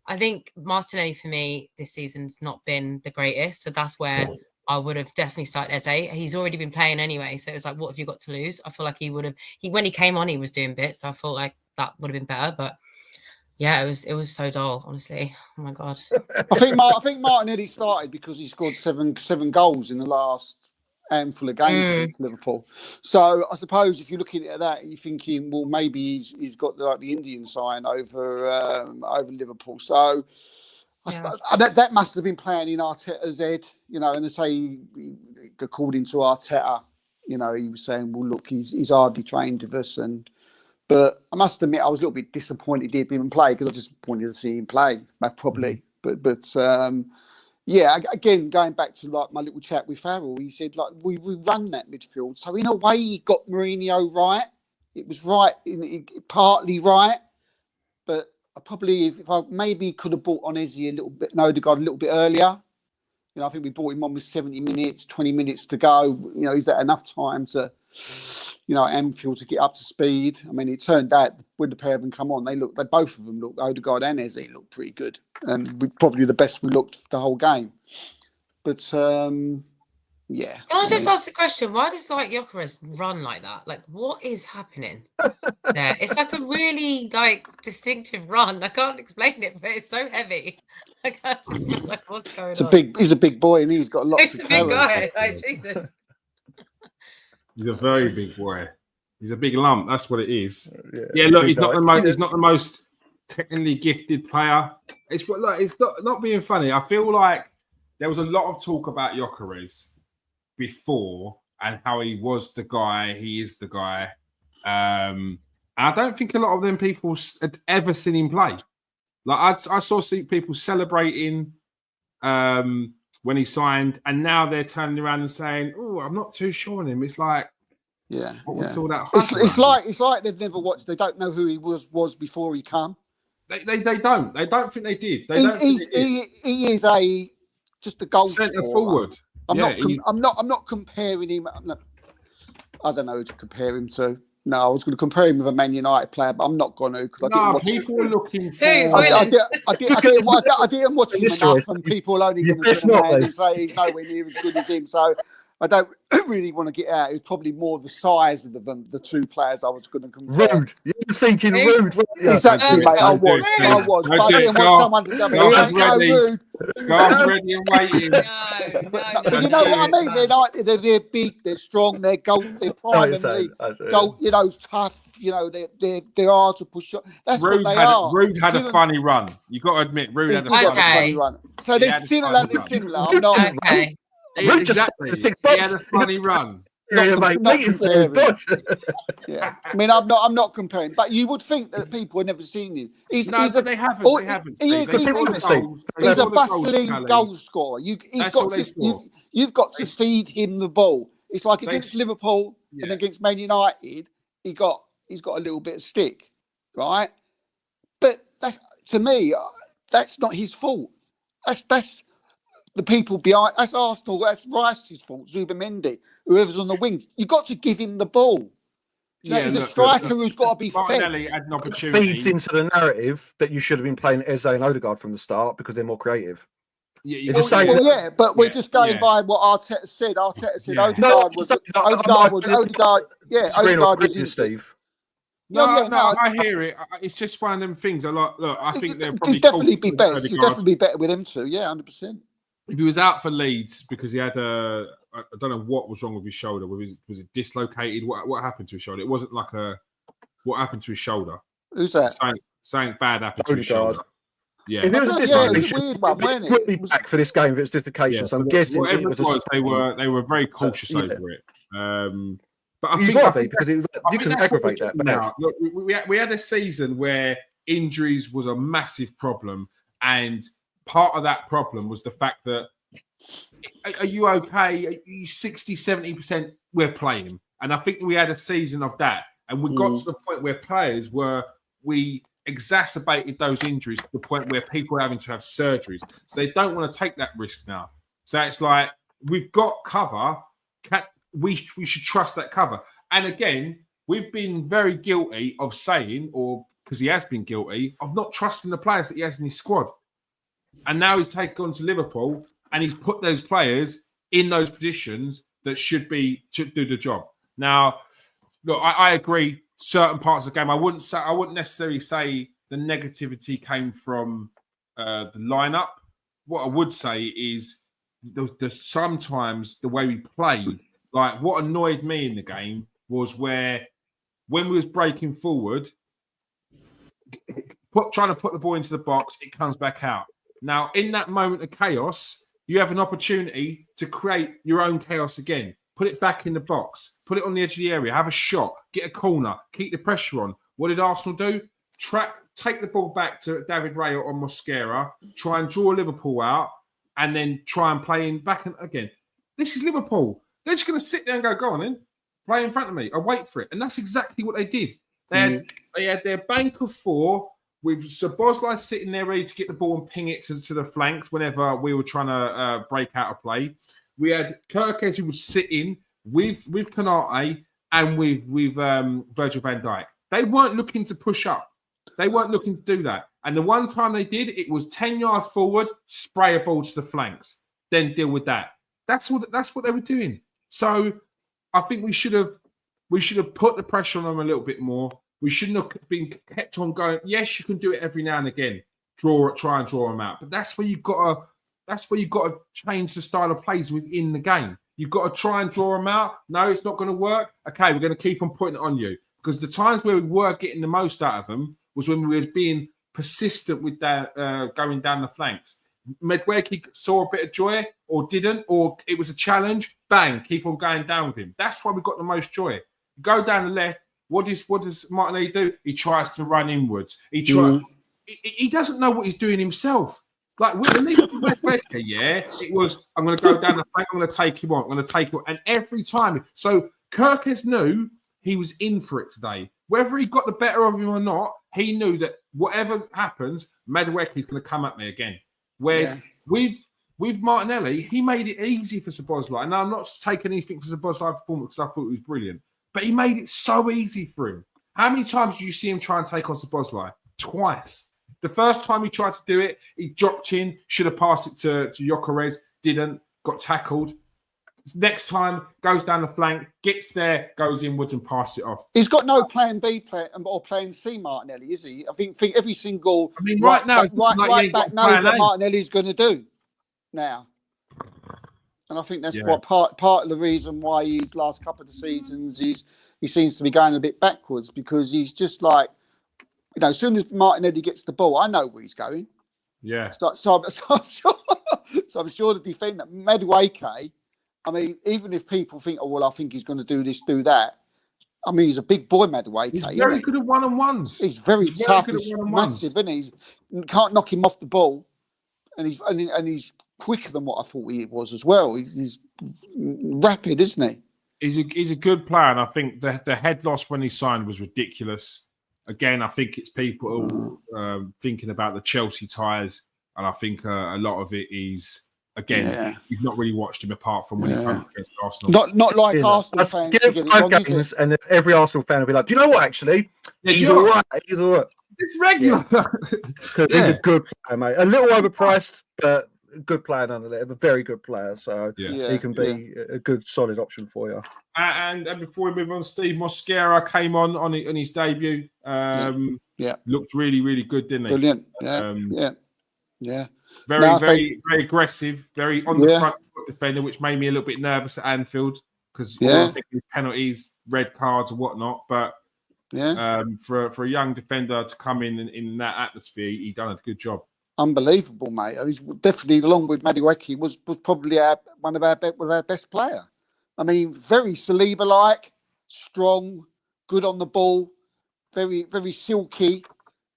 I think Martinelli for me this season's not been the greatest. So that's where I would have definitely started Eze. He's already been playing anyway. So it's like, what have you got to lose? I feel like when he came on, he was doing bits. So I felt like that would have been better. But yeah, it was so dull, honestly. Oh my God.
I think Martinelli started because he scored seven goals in the last handful of games against Liverpool. So I suppose if you're looking at that, you're thinking, well, maybe he's got the Indian sign over Liverpool. So That must have been playing in Arteta's head, you know. And they say, according to Arteta, you know, he was saying, "Well, look, he's hardly trained with us." But I must admit, I was a little bit disappointed he didn't even play because I just wanted to see him play, probably. But yeah, again, going back to like my little chat with Farrell, he said like we run that midfield, so in a way he got Mourinho right. It was right, partly right, but I probably if I maybe could have brought on Ezzy a little bit, and Odegaard a little bit earlier. You know, I think we brought him on with 70 minutes, 20 minutes to go. You know, is that enough time to, you know, Anfield to get up to speed? I mean, it turned out when the pair of them come on, they both of them looked, Odegaard and Ezzy looked pretty good, and probably the best we looked the whole game. But yeah.
Can I just ask a question? Why does like Gyökeres run like that? Like, what is happening there? It's like a really like distinctive run. I can't explain it, but it's so heavy. Like, I just feel like what's going on?
He's a big boy, and he's got lots
He's
of
a big
carry.
guy. Like Jesus.
He's a very big boy. He's a big lump. That's what it is.
Yeah,
Look, he's not the most technically gifted player. It's not being funny. I feel like there was a lot of talk about Gyökeres before and how he was the guy, he is the guy. I don't think a lot of them people had ever seen him play. Like I saw people celebrating when he signed, and now they're turning around and saying, "Oh, I'm not too sure on him." It's like, what was all that?
It's like they've never watched. They don't know who he was before he came.
They don't. They don't think they did.
He is just a goal
centre
scorer.
forward.
I'm not comparing him. I don't know who to compare him to. No, I was going to compare him with a Man United player, but I'm not going to because I didn't watch
people were looking for.
I didn't watch him enough, and people are only going to turn around and say he's nowhere near as good as him. So I don't really want to get out. It's probably more the size of the two players I was going to compare.
Rude. You were thinking rude.
Exactly, mate. I was. But I didn't want someone to come in.
Rude. God's ready and waiting.
But you know what I mean? They're big, they're strong, they're primarily tough. You know, they're hard to push up. That's what they are.
Rude had a funny run. You got to admit, Rude had a funny run.
So they're similar. I'm not.
Okay.
Exactly. He had a funny run.
Not comparing. Yeah, I mean, I'm not comparing, but you would think that people have never seen him. They haven't. They haven't. He's a bustling goal scorer. You've got to feed him the ball. It's like against Liverpool and against Man United, he's got a little bit of stick, right? But to me, that's not his fault. That's the people behind. That's Arsenal. That's Rice's fault. Zubimendi, whoever's on the wings. You've got to give him the ball. He's a striker who's got to be fed.
Had an opportunity.
Feeds into the narrative that you should have been playing Eze and Odegaard from the start because they're more creative.
But we're just going by what Arteta said. Arteta said Odegaard was
Steve.
I hear it. It's just one of them things. I think they're probably
definitely be better. He'd definitely be better with him too. Yeah, 100%.
If he was out for Leeds because he had I don't know what was wrong with his shoulder. Was it dislocated? What happened to his shoulder? It wasn't like what happened to his shoulder?
Who's that?
Something bad happened to his shoulder. Yeah,
if it was a dislocation, it would be back for this game if it's dislocation. So I'm guessing
whatever it was, they were very cautious over it. But I think
because you can aggravate that. But
now, look, we had a season where injuries was a massive problem, and part of that problem was the fact that are you okay? Are you 60, 70% we're playing? And I think we had a season of that. And we got to the point where we exacerbated those injuries to the point where people are having to have surgeries. So they don't want to take that risk now. So it's like, we've got cover. We should trust that cover. And again, we've been very guilty of saying, or because he has been guilty, of not trusting the players that he has in his squad. And now he's on to Liverpool and he's put those players in those positions that should do the job. Now, look, I agree. Certain parts of the game, I wouldn't necessarily say the negativity came from the lineup. What I would say is sometimes the way we played. Like what annoyed me in the game was when we was breaking forward, trying to put the ball into the box, it comes back out. Now, in that moment of chaos, you have an opportunity to create your own chaos again. Put it back in the box. Put it on the edge of the area. Have a shot. Get a corner. Keep the pressure on. What did Arsenal do? Take the ball back to David Raya or Mosquera. Try and draw Liverpool out, and then try and play in back again. This is Liverpool. They're just going to sit there and go on then. Play in front of me. I wait for it. And that's exactly what they did. They had their bank of 4 with Szoboszlai sitting there ready to get the ball and ping it to the flanks whenever we were trying to break out a play. We had Kirkes who would sit in with Konate and with Virgil van Dijk. They weren't looking to push up. They weren't looking to do that. And the one time they did, it was 10 yards forward, spray a ball to the flanks, then deal with that. That's what they were doing. So I think we should have put the pressure on them a little bit more. We shouldn't have been kept on going. Yes, you can do it every now and again. Try and draw them out. But that's where you've got to change the style of plays within the game. You've got to try and draw them out. No, it's not going to work. Okay, we're going to keep on putting it on you. Because the times where we were getting the most out of them was when we were being persistent with that going down the flanks. Medwegi saw a bit of joy or didn't, or it was a challenge. Bang, keep on going down with him. That's why we got the most joy. Go down the left. What does Martinelli do? He tries to run inwards. He doesn't know what he's doing himself. Like with Medwegi, it was, I'm going to go down the flank. I'm going to take him on. I'm going to take him on. And every time, so Kirkes knew he was in for it today. Whether he got the better of him or not, he knew that whatever happens, Madueke is going to come at me again. Whereas with Martinelli, he made it easy for Szoboszlai. And I'm not taking anything for Szoboszlai's performance because I thought it was brilliant. But he made it so easy for him. How many times did you see him try and take on Szoboszlai? Twice. The first time he tried to do it, he dropped in, should have passed it to Gyökeres, didn't, got tackled. Next time, goes down the flank, gets there, goes inwards and passes it off.
He's got no plan B or plan C, Martinelli, is he? I think every single
right now,
right back knows what Martinelli's going to do now. And I think that's what part of the reason why his last couple of the seasons he seems to be going a bit backwards, because he's just like, as soon as Martinelli gets the ball, I know where he's going.
Yeah.
So I'm sure the defender, Madueke, I mean, even if people think, I think he's going to do this, do that. I mean, he's a big boy, Madueke.
He's very good at one-on-ones.
He's very tough. He's massive, isn't he? You can't knock him off the ball, and he's quicker than what I thought he was as well. He's rapid, isn't he?
He's a good player, and I think the head loss when he signed was ridiculous. Again, I think it's people thinking about the Chelsea ties, and I think a lot of it is, again, you've not really watched him apart from when he comes against Arsenal.
Not like Arsenal fans.
Give 5 games, and every Arsenal fan will be like, "Do you know what? Actually, he's all right. He's all right.
It's regular
because he's a good player, mate. A little overpriced, but a good player nonetheless. A very good player, so he can be a good, solid option for you."
And before we move on, Steve Mosquera came on his debut. Looked really, really good, didn't he?
Brilliant. Yeah.
Very aggressive, very on the front foot defender, which made me a little bit nervous at Anfield because I think with penalties, red cards, and whatnot. But for a young defender to come in that atmosphere, he done a good job.
Unbelievable, mate. He's definitely, along with Madueke, was probably one of our best player. I mean, very Saliba-like, strong, good on the ball, very, very silky.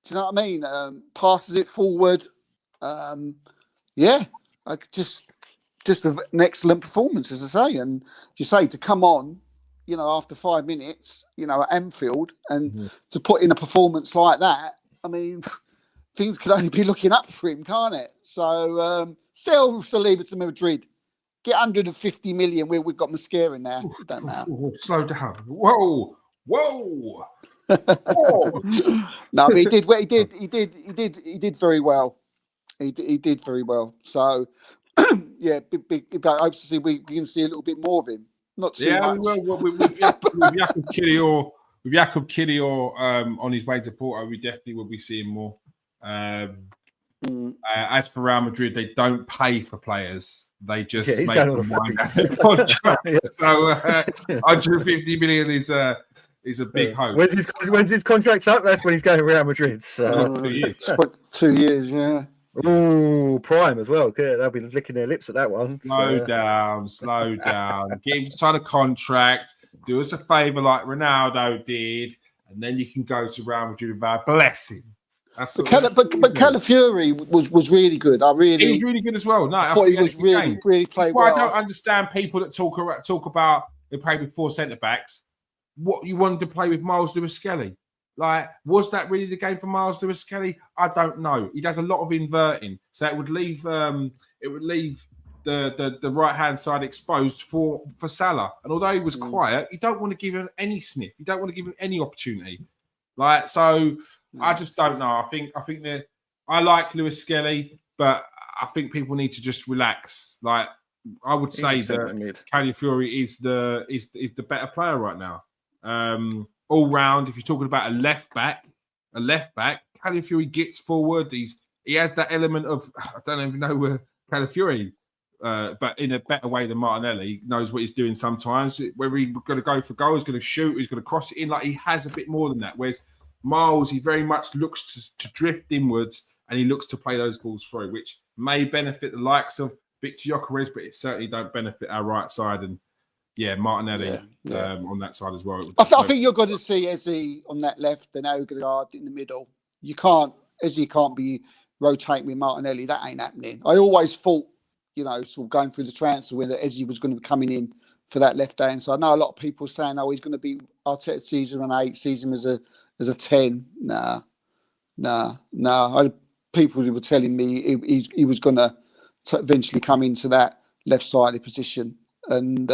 Do you know what I mean? Passes it forward. Just an excellent performance, as I say. And you say to come on, after 5 minutes, at Anfield, and to put in a performance like that, I mean, things could only be looking up for him, can't it? So sell Saliba to Madrid. Get 150 million. We've got Mosquera now. Don't know.
Slow down. Whoa.
No, but he did very well. He did very well. So big. I hope to see we can see a little bit more of him. Not too much.
With Jakob Kiwior on his way to Porto, we definitely will be seeing more. As for Real Madrid, they don't pay for players. They just make them wind down their contract. So 150 million is a big hope.
When's his contract's up? That's when he's going to Real Madrid. So
2 years.
2 years, yeah.
Ooh, Prime as well. Good. They'll be licking their lips at that one.
Slow down. Get him to sign a contract. Do us a favour like Ronaldo did, and then you can go to Real Madrid with our blessing.
But Calafiori was really good.
He was really good as well. No,
I thought he was really played
well.
well.
I don't understand people that talk about they play with 4 centre backs. What you wanted to play with Miles Lewis-Skelly? Like, was that really the game for Miles Lewis-Skelly? I don't know. He does a lot of inverting, so it would leave the right hand side exposed for Salah. And although he was quiet, you don't want to give him any sniff. You don't want to give him any opportunity. Like, so I just don't know. I think that I like Lewis-Skelly, but I think people need to just relax. Like, I would say that Calafiori is the better player right now. All round, if you're talking about a left back, Calafiori gets forward. He has that element of, I don't even know where Calafiori, but in a better way than Martinelli, knows what he's doing sometimes. Whether he's going to go for goal, he's going to shoot, he's going to cross it in. Like, he has a bit more than that. Whereas Miles, he very much looks to drift inwards, and he looks to play those balls through, which may benefit the likes of Victor Gyökeres, but it certainly don't benefit our right side. And Martinelli on that side as well.
I think you're going to see Eze on that left and Odegaard in the middle. Eze can't be rotating with Martinelli. That ain't happening. I always thought, sort of going through the transfer window, Eze was going to be coming in for that left hand. So I know a lot of people saying, "Oh, he's going to be Arteta sees him an 8, sees him as a 10." Nah. People were telling me he was going to eventually come into that left-sided position, and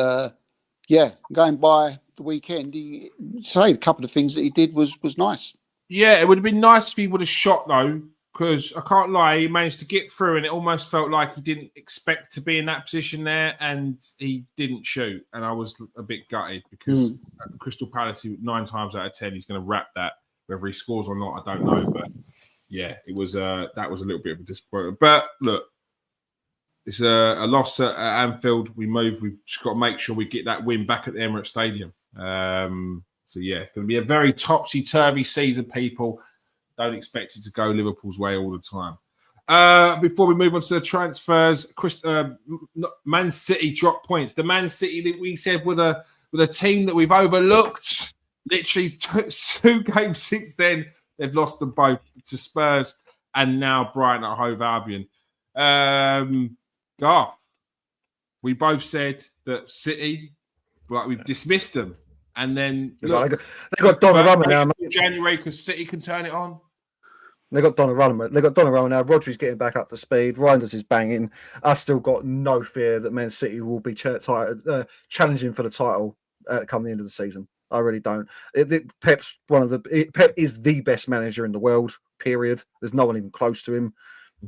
going by the weekend, he say a couple of things that he did was nice.
Yeah, it would have been nice if he would have shot though, because I can't lie, he managed to get through, and it almost felt like he didn't expect to be in that position there, and he didn't shoot, and I was a bit gutted because Crystal Palace, 9 times out of 10, he's going to wrap that. Whether he scores or not, I don't know, but yeah, it was that was a little bit of a disappointment. But look, it's a loss at Anfield. We've just got to make sure we get that win back at the Emirates Stadium. So yeah, it's going to be a very topsy-turvy season, people. Don't expect it to go Liverpool's way all the time. Before we move on to the transfers, Man City dropped points. The Man City that we said were the team that we've overlooked. Literally 2 games since then, they've lost them both to Spurs and now Brighton at Hove Albion. Garth, we both said that City, we've dismissed them. And then
they got Donnarumma now.
January, because City can turn it on.
They got Donnarumma. now. Rodri's getting back up to speed. Reinders is banging. I still got no fear that Man City will be challenging for the title come the end of the season. I really don't. Pep is the best manager in the world. Period. There's no one even close to him.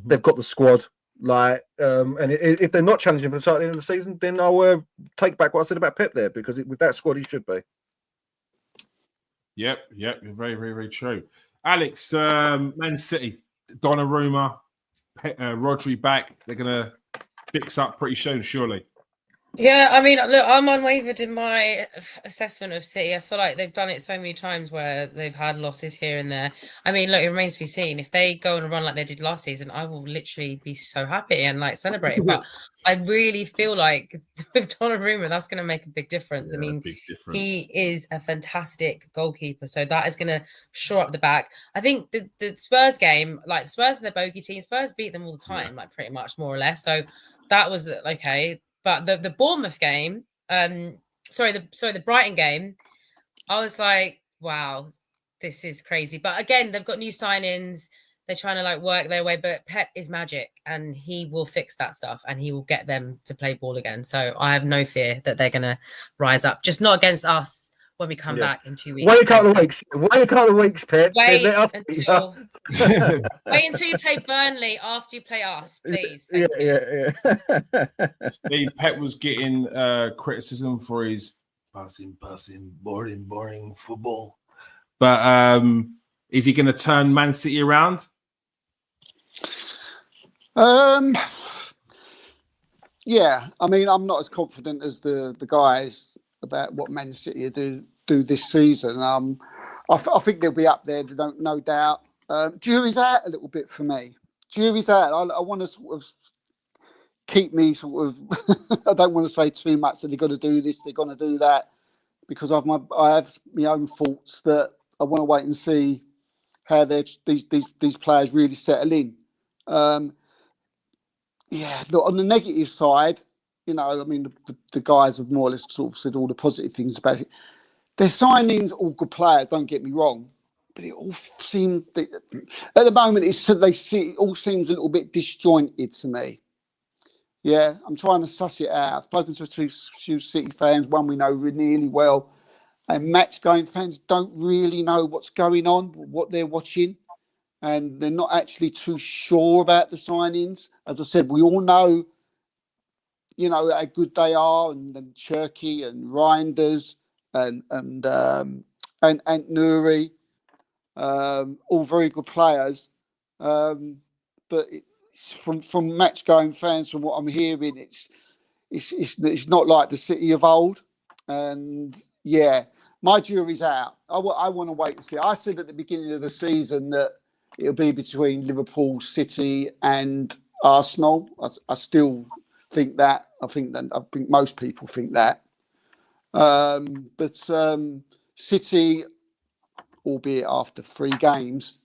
They've got the squad. And if they're not challenging for the title at the end of the season, then I'll take back what I said about Pep there, because with that squad, he should be.
Yep. You're very, very, very true. Alex, Man City, Donnarumma, Rodri back. They're going to fix up pretty soon, surely.
Yeah, I mean, look, I'm unwavered in my assessment of City. I feel like they've done it so many times where they've had losses here and there. I mean, look, it remains to be seen. If they go on a run like they did last season, I will literally be so happy and celebrate it. But I really feel like with Donnarumma, that's going to make a big difference.
Yeah,
I mean, he is a fantastic goalkeeper, so that is going to shore up the back. I think the Spurs game, Spurs and the bogey team, Spurs beat them all the time, pretty much more or less. So that was okay. But the Bournemouth game, the Brighton game, I was like, wow, this is crazy. But again, they've got new signings. They're trying to work their way, but Pep is magic and he will fix that stuff and he will get them to play ball again. So I have no fear that they're going to rise up, just not against us when we come back in 2 weeks.
Wait a couple of weeks, Pep.
Wait until you play Burnley after you play us, please.
Yeah.
Steve, Pep was getting criticism for his buzzing, boring football. But is he going to turn Man City around?
Yeah. I mean, I'm not as confident as the guys about what Man City do this season. I think they'll be up there, no doubt. Jury's out a little bit for me. jury's out. I want to sort of keep me sort of. I don't want to say too much that they're going to do this, they're going to do that, because I have my own thoughts that I want to wait and see how these players really settle in. Yeah, look, on the negative side, you know, I mean, the guys have more or less sort of said all the positive things about it. Their signings, all good players, don't get me wrong, but it all seems, at the moment, it all seems a little bit disjointed to me. Yeah, I'm trying to suss it out. I've spoken to two City fans, one we know really well, and match-going fans don't really know what's going on, what they're watching, and they're not actually too sure about the signings. As I said, we all know, you know, how good they are, and Cherky and Reinders and Nuri, all very good players. But from match-going fans, from what I'm hearing, it's not like the City of old. And yeah, my jury's out. I want to wait and see. I said at the beginning of the season that it'll be between Liverpool, City, and Arsenal. I still think that. I think most people think that. But City, albeit after 3 games,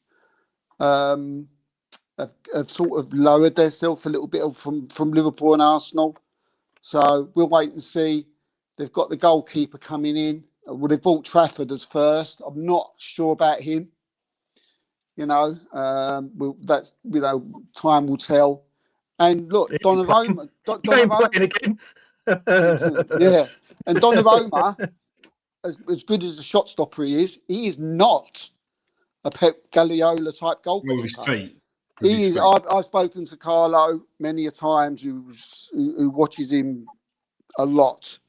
have sort of lowered themselves a little bit from Liverpool and Arsenal. So we'll wait and see. They've got the goalkeeper coming in. Well, they bought Trafford as first. I'm not sure about him. You know, that's, you know, time will tell. And look, Donnarumma
again.
Yeah, and Donnarumma, as good as a shot stopper he is not a Pep Guardiola type goalkeeper.
With his feet.
He is. I've spoken to Carlo many a times, who watches him a lot,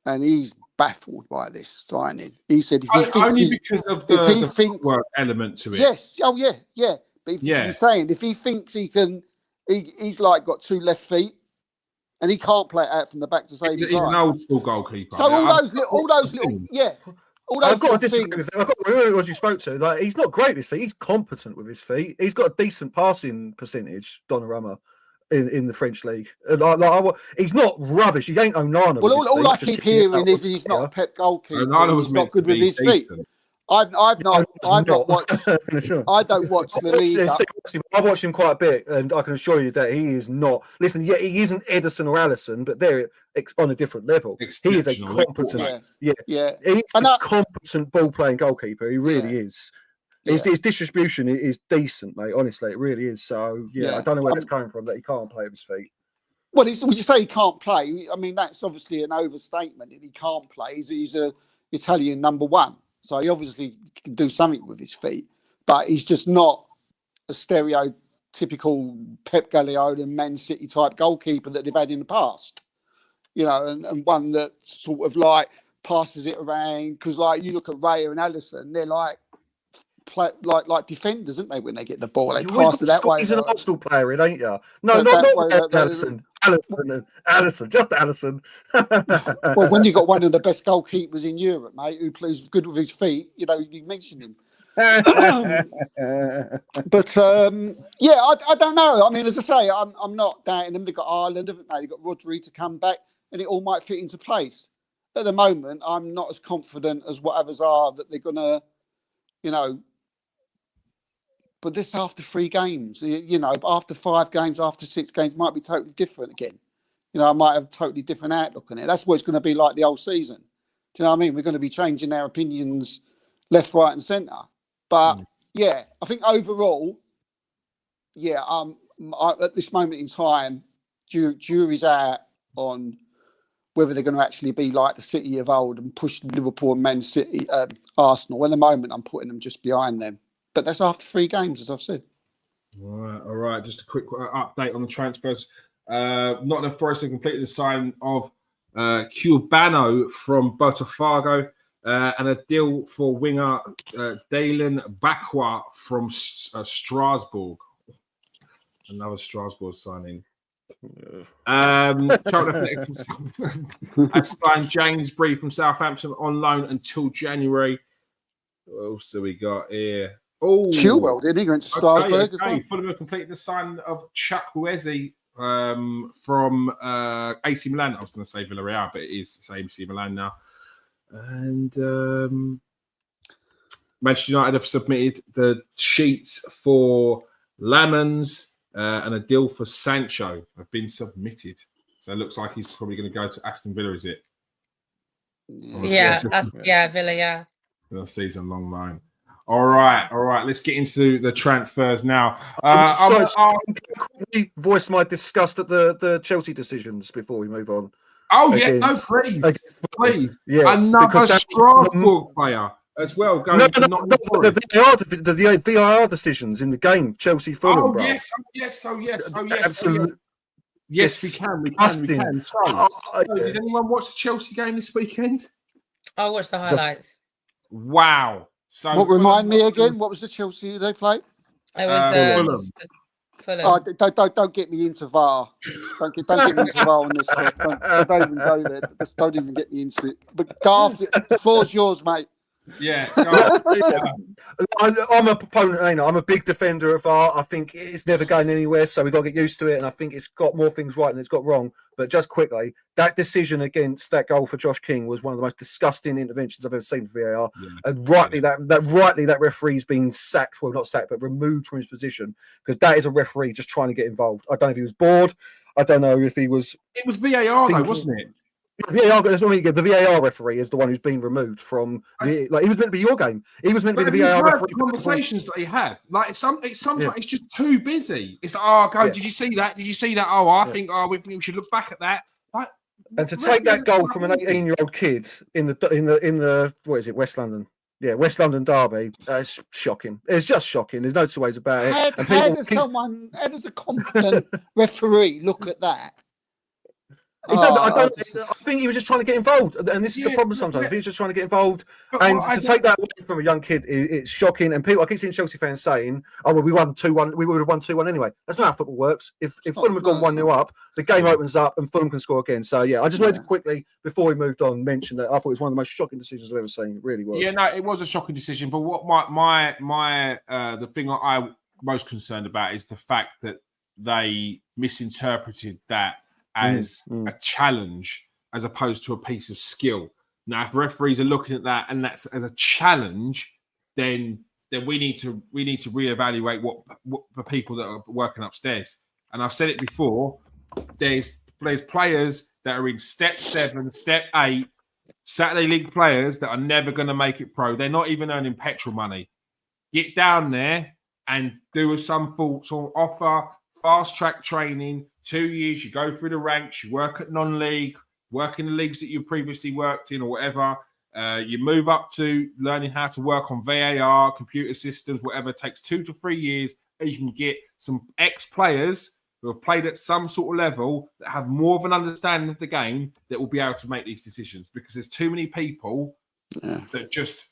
and he's baffled by this signing. He said if he thinks
only because of the footwork element to it.
Yes. Oh yeah. But he's saying if he thinks he can, he's like got 2 left feet, and he can't play it out from the back to save his life.
He's an old school goalkeeper.
So all those little
I've got to disagree with him. I've got to remember what you spoke to. Like, he's not great with his feet. He's competent with his feet. He's got a decent passing percentage, Donnarumma, in the French league. He's not rubbish. He ain't Onana.
Well, all I keep hearing is he's not a Pep goalkeeper.
Onana was
not good with his feet. I've not watched. I don't watch the Liga.
I watch him quite a bit, and I can assure you that he is not. Listen, yeah, he isn't Ederson or Alisson, but they're on a different level. He is a competent, he's a competent ball-playing goalkeeper. He really is. His distribution is decent, mate. Honestly, it really is. So I don't know where that's coming from, that he can't play with his feet.
Well, when you say he can't play, I mean that's obviously an overstatement. That he can't play. He's a Italian number 1. So he obviously can do something with his feet, but he's just not a stereotypical Pep Guardiola Man City type goalkeeper that they've had in the past. You know, and one that sort of like passes it around, because like you look at Raya and Alisson, they're like defenders, aren't they? When they get the ball, they pass it that way.
He's an Arsenal player, ain't you? No, not Alisson. Alisson, just Alisson.
Well, when you got one of the best goalkeepers in Europe, mate, who plays good with his feet, you know, you mentioned him. But I don't know. I mean, as I say, I'm not doubting them. They've got Ireland, haven't they? They've got Rodri to come back, and it all might fit into place. At the moment, I'm not as confident as what others are that they're gonna, you know. But this after 3 games, you know, after 5 games, after 6 games, might be totally different again. You know, I might have a totally different outlook on it. That's what it's going to be like the whole season. Do you know what I mean? We're going to be changing our opinions left, right, and centre. But I think overall, at this moment in time, jury's out on whether they're going to actually be like the City of old and push Liverpool and Man City, Arsenal. At the moment, I'm putting them just behind them. But that's after 3 games, as I've said.
All right. Just a quick update on the transfers. Nottingham Forest have completed the sign of Cubano from Botafogo and a deal for winger Dalen Bakwa from Strasbourg. Another Strasbourg signing. Charlton has signed James Bree from Southampton on loan until January. What else do we got here? Oh,
Chilwell did. He went to Strasbourg as well.
Fulham have completed the sign of Chukwueze from AC Milan. I was going to say Villarreal, but it is AC Milan now. And Manchester United have submitted the sheets for Lamans and a deal for Sancho have been submitted. So it looks like he's probably going to go to Aston Villa, is it?
Yeah, Villa, yeah.
A season-long loan. All right. Let's get into the transfers now.
I voice my disgust at the Chelsea decisions before we move on.
Oh, please.
Yeah,
another Strasbourg player as well. Going the
VAR decisions in the game, Chelsea Fulham.
Oh, yes.
Absolutely.
Yes, we can. So, did anyone watch the Chelsea game this weekend?
I watched the highlights.
Wow. So
what remind me again? What was the Chelsea they played?
It was
Fulham. Oh, don't get me into VAR. Don't get me into VAR on this stuff. Don't even go there. Just don't even get me into it. But Garth, the floor's yours, mate.
Yeah.
I'm a proponent. I'm a big defender of VAR. I think it's never going anywhere, so we've got to get used to it. And I think it's got more things right than it's got wrong. But just quickly, that decision against that goal for Josh King was one of the most disgusting interventions I've ever seen for VAR. Yeah. And rightly, that referee's been sacked. Well, not sacked, but removed from his position because that is a referee just trying to get involved. I don't know if he was bored. I don't know if he was.
It was VAR though, wasn't it?
The VAR referee is the one who's been removed from he was meant to be your game. He was meant to be the VAR referee.
Conversations that he had, like sometimes it's just too busy. It's like, Did you see that? Did you see that? I think we should look back at that. Like,
and to take that goal from an 18-year-old kid in the what is it, West London? Yeah, West London derby. It's shocking. It's just shocking. There's no two ways about it.
How does a competent referee look at that?
I think he was just trying to get involved, and this is the problem sometimes. He was just trying to get involved, and to take that away from a young kid, it's shocking. And I keep seeing Chelsea fans saying, "Oh, well, we won 2-1. We would have won 2-1 anyway." That's not how football works. If Fulham have gone 1-0 up, the game opens up, and Fulham can score again. So I just wanted to quickly, before we moved on, mention that I thought it was one of the most shocking decisions I've ever seen. It really was.
Yeah, no, it was a shocking decision. But what the thing I'm most concerned about is the fact that they misinterpreted that as a challenge as opposed to a piece of skill. Now, if referees are looking at that and that's as a challenge, then we need to reevaluate what the people that are working upstairs. And I've said it before, there's players that are in step 7, step 8, Saturday League players that are never going to make it pro. They're not even earning petrol money. Get down there and do some thoughts on offer fast track training. 2 years, you go through the ranks, you work at non-league, work in the leagues that you previously worked in or whatever. You move up to learning how to work on VAR, computer systems, whatever. It takes 2 to 3 years, and you can get some ex-players who have played at some sort of level that have more of an understanding of the game that will be able to make these decisions, because there's too many people that just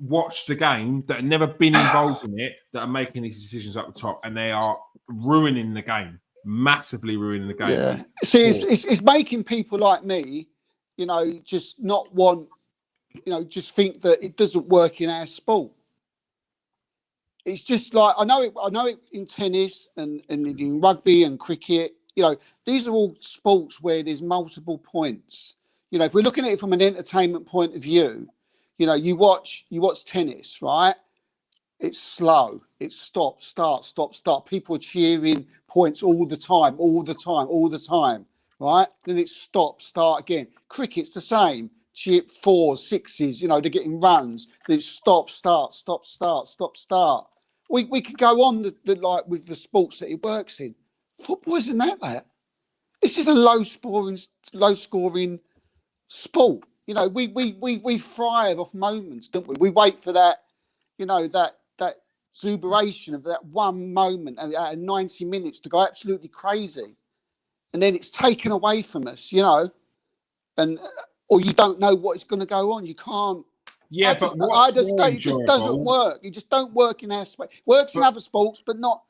watch the game that have never been involved in it that are making these decisions up the top, and they are ruining the game. Massively ruining the game.
Yeah. See, it's making people like me, just not want, just think that it doesn't work in our sport. It's just like I know it in tennis and in rugby and cricket. These are all sports where there's multiple points. If we're looking at it from an entertainment point of view, you watch tennis, right? It's slow. It's stop, start, stop, start. People are cheering points all the time, right? Then it's stop, start again. Cricket's the same. Cheer 4s, 6s, they're getting runs. Then it's stop, start, stop, start, stop, start. We could go on like with the sports that it works in. Football isn't that. This is a low scoring sport. We thrive off moments, don't we? We wait for that, that exuberation of that one moment out of 90 minutes to go absolutely crazy, and then it's taken away from us, or you don't know what is going to go on. You can't.
Yeah,
it just doesn't work. It just don't work in our sport. Works in other sports, but not.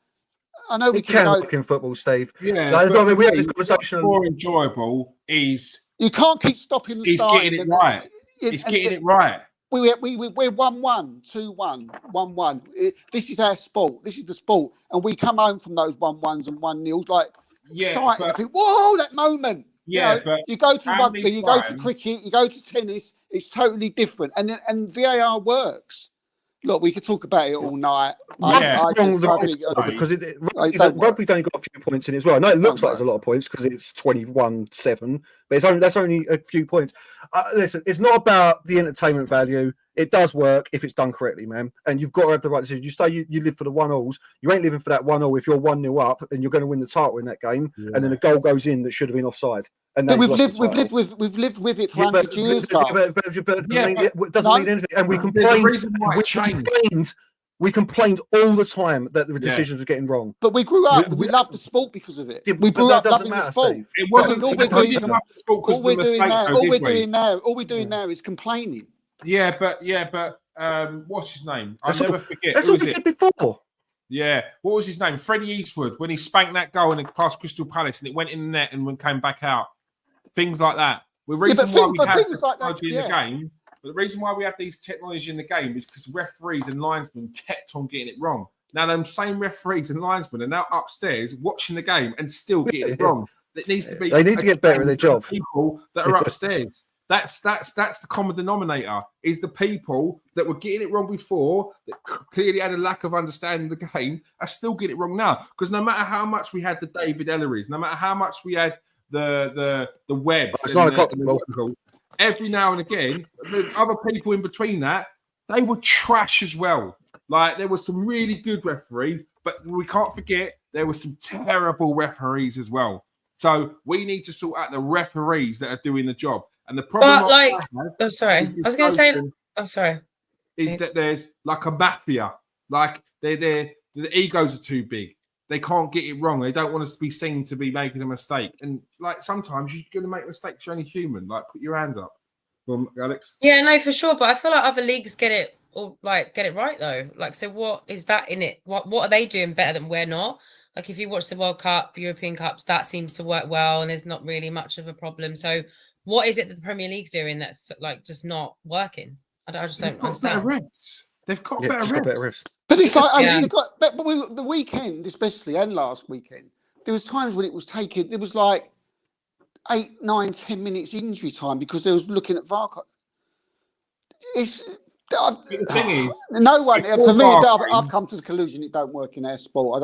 I know we can
work in football, Steve.
Yeah,
we have this conversation.
More enjoyable is
you can't keep stopping the
getting it right. It's getting it right.
we're 1-1, 2-1, 1-1. This is our sport. This is the sport, and we come home from those 1-1s and 1-0s like excited. I think, whoa, that moment.
Yeah,
you know,
but
you go to rugby,
these
you go to
times-
cricket, you go to tennis. It's totally different, and VAR works. Look, we could talk about it all night.
Yeah.
Because rugby's only got a few points in it as well. I know it looks like there's a lot of points because it's 21-7, but that's only a few points. Listen, it's not about the entertainment value. It does work if it's done correctly, man. And you've got to have the right decision. You say you live for the 1-0s. You ain't living for that 1-0 if you're 1-0 up and you're going to win the title in that game, and then a goal goes in that should have been offside. And
but we've lived with it for 100 years,
but it doesn't mean anything. And we complained all the time that the decisions were getting wrong.
But we grew up. We loved the sport because of it. We grew up loving the sport.
Steve. It wasn't.
All we're doing now is complaining.
Yeah, but what's his name? I'll never forget.
That's what we did before.
Yeah, what was his name? Freddie Eastwood, when he spanked that goal and it passed Crystal Palace and it went in the net and came back out. Things like that. The reason why we have technology in the game, but the reason why we have these technology in the game is because referees and linesmen kept on getting it wrong. Now, them same referees and linesmen are now upstairs watching the game and still getting it wrong. It needs to be.
They need to get better at their job.
People that are upstairs. That's the common denominator, is the people that were getting it wrong before, that clearly had a lack of understanding the game, are still getting it wrong now. Because no matter how much we had the David Ellerys, no matter how much we had the Webbs, every now and again, the other people in between that, they were trash as well. Like, there were some really good referees, but we can't forget there were some terrible referees as well. So we need to sort out the referees that are doing the job. And the problem,
I'm sorry. I was going to say, I'm sorry,
is that there's like a mafia. Like the egos are too big. They can't get it wrong. They don't want us to be seen to be making a mistake. And like sometimes you're going to make mistakes. You're only human. Like, put your hand up, Alex.
Yeah, no, for sure. But I feel like other leagues get it right though. Like, so what is that in it? What are they doing better than we're not? Like, if you watch the World Cup, European Cups, that seems to work well, and there's not really much of a problem. So, what is it that the Premier League's doing that's like just not working? I just don't understand.
They've got better refs.
But it's like the weekend, especially, and last weekend, there was times when it was taken. There was like 8, 9, 10 minutes injury time because they was looking at VAR.
The thing is,
no one. For me, I've come to the conclusion it don't work in our sport.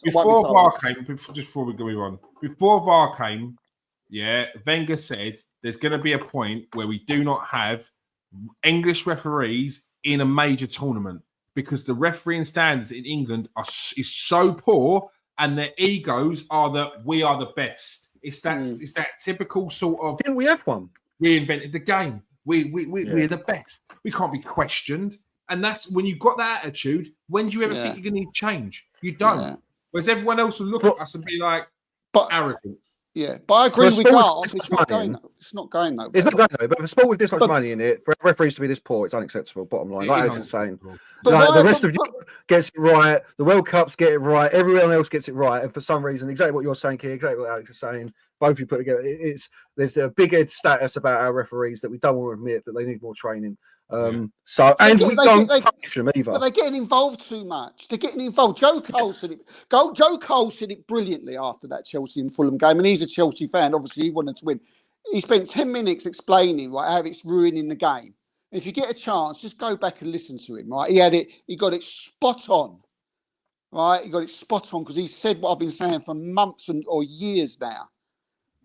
Before VAR came, just before we go on, before VAR came, Wenger said there's going to be a point where we do not have English referees in a major tournament because the refereeing standards in England is so poor, and their egos are that we are the best. It's that typical sort of.
Didn't we have one?
Reinvented the game. We're the best. We can't be questioned. And that's when you've got that attitude. When do you ever think you're going to need change? You don't. Yeah. Whereas everyone else will look at us and be like, arrogant.
Yeah, but I agree with Garth. It's not going though. It's not going though.
It's not going though. But for sport with this much money in it, for referees to be this poor, it's unacceptable. Bottom line, like Alex is saying, like, the rest of Europe gets it right. The World Cups get it right. Everyone else gets it right. And for some reason, exactly what you're saying here, exactly what Alex is saying, both of you put together, there's a big head status about our referees that we don't want to admit that they need more training. We don't punish them either.
But they're getting involved too much. They're getting involved. Joe Cole said it brilliantly after that Chelsea and Fulham game, and he's a Chelsea fan. Obviously, he wanted to win. He spent 10 minutes explaining how it's ruining the game. And if you get a chance, just go back and listen to him. Right? He got it spot on. Right? He got it spot on because he said what I've been saying for months or years now.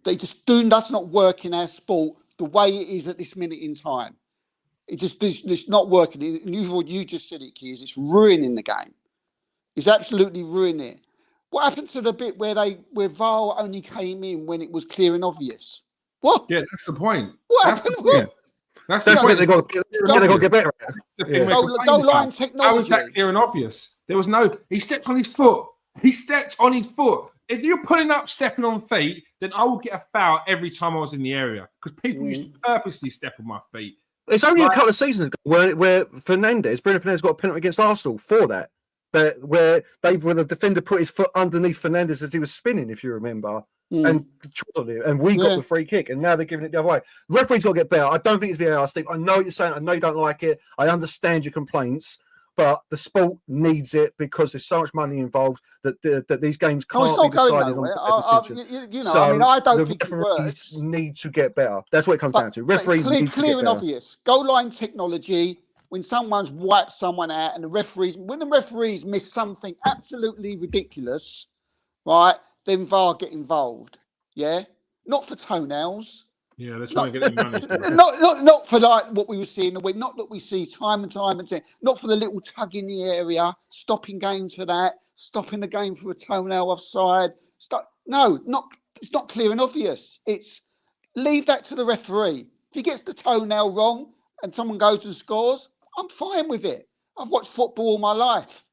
They just does not work in our sport the way it is at this minute in time. It's not working. And you just said it, Keys. It's ruining the game. It's absolutely ruining it. What happened to the bit where VAR only came in when it was clear and obvious? What?
Yeah, that's the point.
What happened?
That's
what they got to get better at.
Goal line technology.
How was that clear and obvious? There was no. He stepped on his foot. If you're pulling up, stepping on feet, then I will get a foul every time I was in the area because people used to purposely step on my feet.
It's only a couple of seasons ago where Bruno Fernandes got a penalty against Arsenal for that. But where the defender put his foot underneath Fernandes as he was spinning, if you remember. and trod on it, and we got the free kick, and now they're giving it the other way. The referee's got to get better. I don't think it's VAR, Steve. I know what you're saying. I know you don't like it. I understand your complaints, but the sport needs it because there's so much money involved that these games can't be decided on a decision.
I mean, I don't think
the
it
referees
works.
need to get better. That's what it comes down to. Referee needs to get
clear and
better.
obvious. Goal line technology. When someone's wiped someone out, and when the referees miss something absolutely ridiculous, right? Then VAR get involved. Yeah, not for toenails.
Yeah, they're trying to get their money.
Not for like what we were seeing. Not that we see time and time and time. Not for the little tug in the area, stopping games for that, stopping the game for a toenail offside. It's not clear and obvious. It's leave that to the referee. If he gets the toenail wrong and someone goes and scores, I'm fine with it. I've watched football all my life.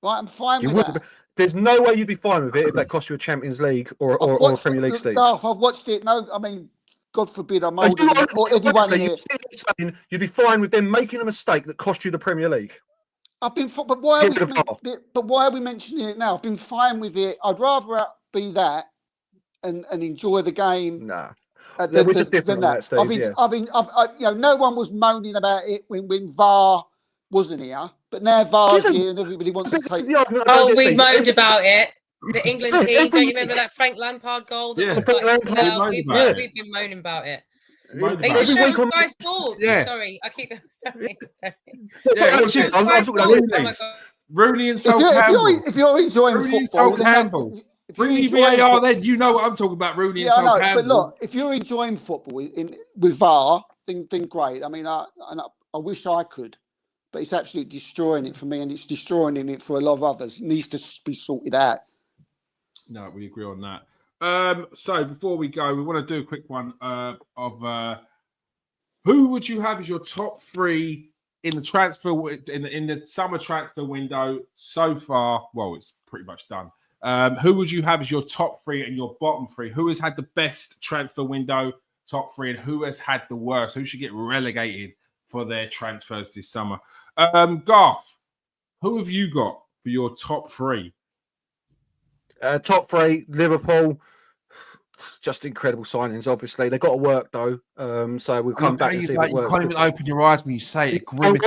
Right, I'm fine with that.
There's no way you'd be fine with it if that cost you a Champions League or a Premier League, Steve.
Garth, I've watched it. No, I mean, God forbid I'm older than everyone in it.
You'd be fine with them making a mistake that cost you the Premier League.
But why are we mentioning it now? I've been fine with it. I'd rather be that and enjoy the game.
Nah. We're just different on that, Steve.
No one was moaning about it when VAR wasn't here, but now VAR's here and everybody wants to take.
We moaned about it. The England team, don't you remember that Frank Lampard goal that was like we've been moaning about it. They used to show us Sky Sports.
Yeah.
Sorry, I keep sorry.
Rooney and Sol Campbell.
If you're enjoying
Rooney
football,
and Sol Campbell. Rooney VAR, then you know what I'm talking about. Rooney and Sol Campbell.
But look, if you're enjoying football with VAR, then great. I mean, I wish I could, but it's absolutely destroying it for me, and it's destroying it for a lot of others. It needs to be sorted out.
No, we agree on that. So before we go, we want to do a quick one of who would you have as your top three in the transfer in the summer transfer window so far? Well, it's pretty much done. Who would you have as your top three and your bottom three? Who has had the best transfer window, top three, and who has had the worst? Who should get relegated for their transfers this summer? Garth, who have you got for your top three?
Top three, Liverpool. Just incredible signings, obviously. They've got to work, though. So we'll come back and see if it works.
You can't even open your eyes when you say it.
I want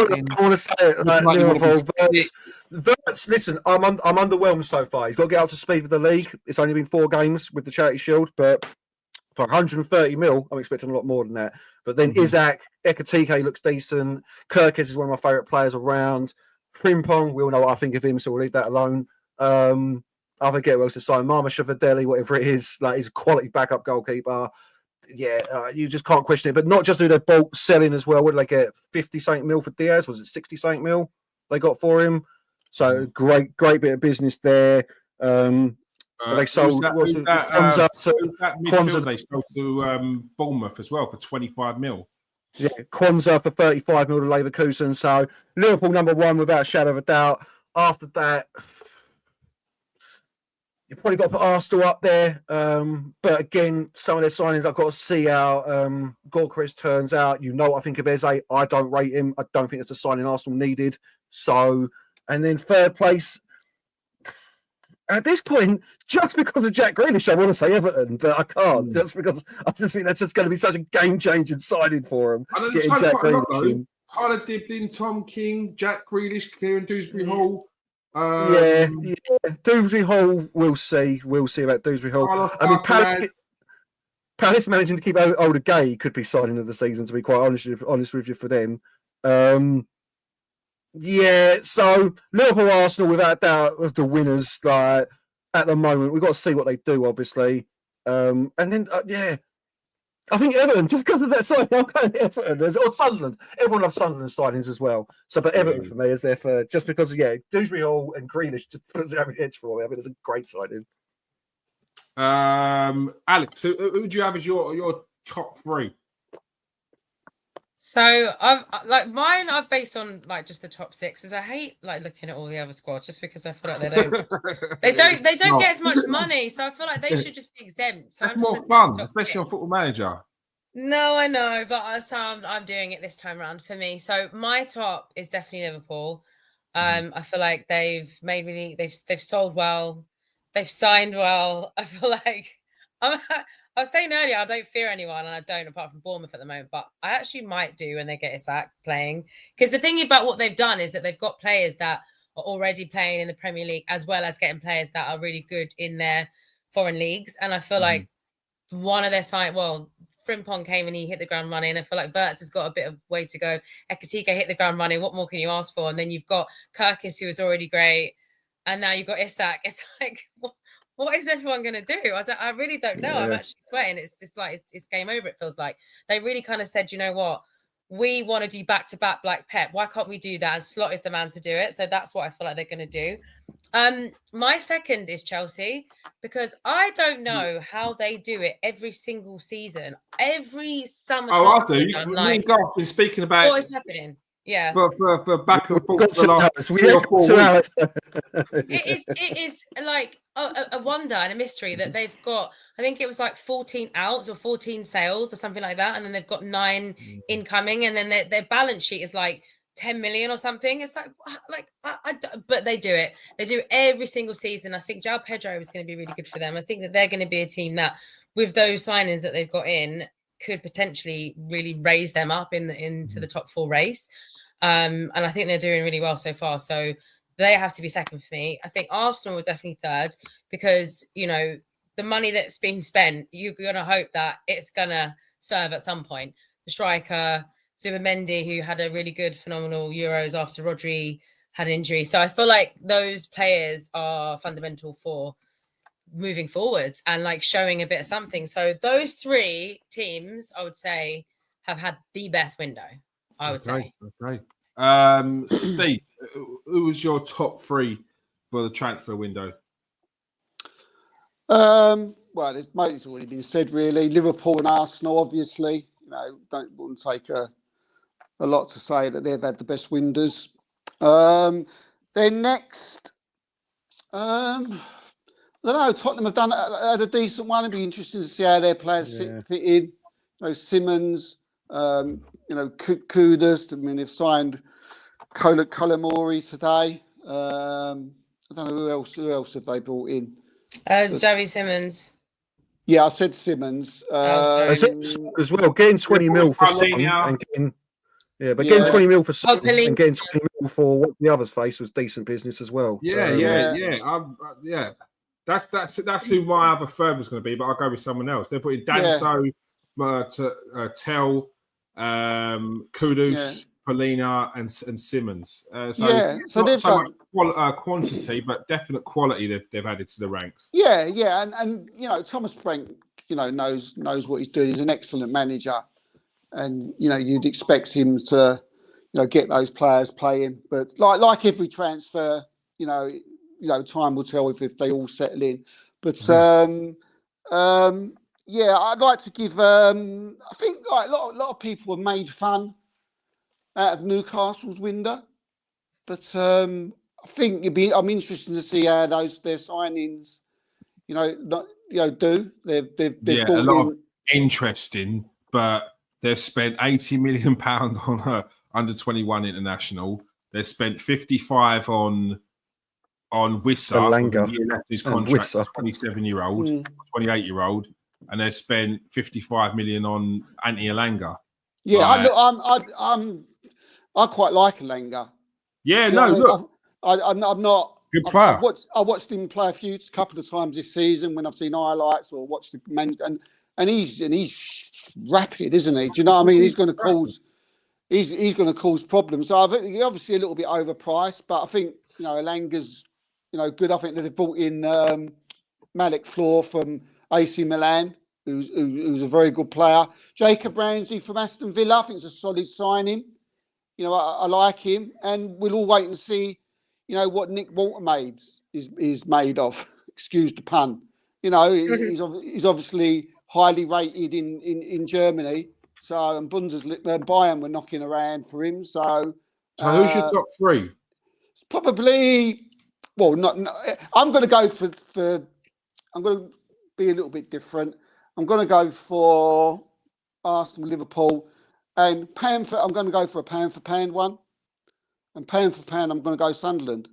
to say it. Verts, listen, I'm underwhelmed so far. He's got to get up to speed with the league. It's only been 4 games with the Charity Shield, but for 130 mil, I'm expecting a lot more than that. But then Isaac, Ekatike looks decent. Kirkes is one of my favourite players around. Frimpong, we all know what I think of him, so we'll leave that alone. I forget who else to sign. Marma Shavadeli, whatever it is, like he's a quality backup goalkeeper. Yeah, you just can't question it. But not just do they bulk selling as well. What did they get? 50 something mil for Diaz? Was it 60 something mil they got for him? So great bit of business there. They sold Kwanzaa
they sold to Bournemouth as well for 25 mil.
Yeah, Kwanzaa for 35 mil to Leverkusen. So Liverpool number one without a shadow of a doubt. After that, you've probably got to put Arsenal up there. But again, some of their signings, I've got to see how Gorkris turns out. You know what I think of Eze. I don't rate him. I don't think it's a signing Arsenal needed. So, and then third place, at this point, just because of Jack Grealish, I want to say Everton, but I can't. Just because I just think that's just going to be such a game-changing signing for him. Getting Jack Grealish in.
Tyler Diblin, Tom King, Jack Grealish, Kieran Dewsbury Hall.
Yeah. Dewsbury Hall, we'll see. We'll see about Dewsbury Hall. I mean, Palace managing to keep Older Gay could be signing of the season, to be quite honest with you, for them. Yeah, so Liverpool, Arsenal, without doubt, of the winners. Like at the moment, we've got to see what they do, obviously. And then, I think Everton, just because of that signing, I'm going to Everton. Or Sunderland. Everyone loves Sunderland signings as well. So, but Everton for me is there for just because, Dewsbury Hall and Grealish just puts it over the edge for me. I mean, it's a great signing.
Alex, so who would you have as your top three?
So I've based on just the top 6, because I hate looking at all the other squads just because I feel like they don't get as much money, so I feel like they should just be exempt. So
it's more fun, especially on Football Manager.
No, I know, but I'm doing it this time around for me. So my top is definitely Liverpool. I feel like they've sold well, they've signed well. I feel like I was saying earlier, I don't fear anyone, and I don't, apart from Bournemouth at the moment. But I actually might do when they get Isak playing, because the thing about what they've done is that they've got players that are already playing in the Premier League, as well as getting players that are really good in their foreign leagues. And I feel like one of their side, well, Frimpong came and he hit the ground running. I feel like Burts has got a bit of way to go. Ekatike hit the ground running. What more can you ask for? And then you've got Kirkis, who is already great, and now you've got Isak. It's like, what is everyone going to do? I really don't know. I'm actually sweating. It's just like it's game over. It feels like they really kind of said, you know what, we want to do back to back like Pep. Why can't we do that? And Slot is the man to do it. So that's what I feel like they're going to do. My second is Chelsea, because I don't know how they do it every single season, every summer.
Oh, I do. Me and Garth have been speaking about
what is happening. Yeah,
for back and forth.
It is like a wonder and a mystery that they've got. I think it was like 14 outs or 14 sales or something like that, and then they've got 9 incoming, and then their balance sheet is like 10 million or something. It's like but they do it. They do it every single season. I think João Pedro is going to be really good for them. I think that they're going to be a team that, with those signings that they've got in, could potentially really raise them up into the top 4 race. And I think they're doing really well so far. So they have to be second for me. I think Arsenal was definitely third, because, you know, the money that's being spent, you're going to hope that it's going to serve at some point. The striker, Zubimendi, who had a really good, phenomenal Euros after Rodri had an injury. So I feel like those players are fundamental for moving forwards and like showing a bit of something. So those 3 teams, I would say, have had the best window, I would say.
Okay. Steve, who was your top 3 for the transfer window?
Well, it's already been said, really. Liverpool and Arsenal, obviously. You know, wouldn't take a lot to say that they've had the best windows. Then next, I don't know. Tottenham have had a decent one. It'd be interesting to see how their players fit in. You know, Simmons, you know, Kudus. I mean, they've signed Colomori today. I don't know who else have they brought in.
Xavi Simmons.
Yeah, I said Simmons.
As well, getting 20 mil for Son and getting. Yeah, but getting 20 mil for Son and getting 20 mil for what the others face was decent business as well.
Yeah. That's who my other third was going to be, but I'll go with someone else. They're putting Danso, Tell, Kudus, Polina, and Simmons.
So they've
so much quantity, but definite quality they've added to the ranks.
Yeah, and you know, Thomas Frank, you know, knows what he's doing. He's an excellent manager. And, you know, you'd expect him to, you know, get those players playing. But like every transfer, you know, time will tell if they all settle in. But, yeah, I'd like to give, I think like a lot of people have made fun out of Newcastle's window. But I think I'm interested to see how their signings, you know, do. They've brought
a lot
in
of interesting, but they've spent £80 million on her under-21 international. They've spent 55 on Wissa,
Elanga.
He left his contract, 27-year-old, 28-year-old, and they've spent 55 million on Antti Elanga.
Yeah, I quite like Elanga.
Yeah,
I'm not.
Good player.
I watched him play a couple of times this season when I've seen highlights or watched the man, and he's rapid, isn't he? Do you know what I mean? He's going to cause problems. So I think he's obviously a little bit overpriced, but I think, you know, Elanga's, you know, good. I think that they've brought in Malik Floor from AC Milan, who's a very good player. Jacob Ramsey from Aston Villa, I think it's a solid signing. You know, I like him, and we'll all wait and see, you know, what Nick Watermaid is made of. Excuse the pun. You know, he's obviously highly rated in Germany. So, and Bayern were knocking around for him. So
who's your top 3?
It's probably, well, not I'm going to go for. I'm going to be a little bit different. I'm going to go for Arsenal, Liverpool, and I'm going to go for a pound for pound one, and pound for pound, I'm going to go Sunderland.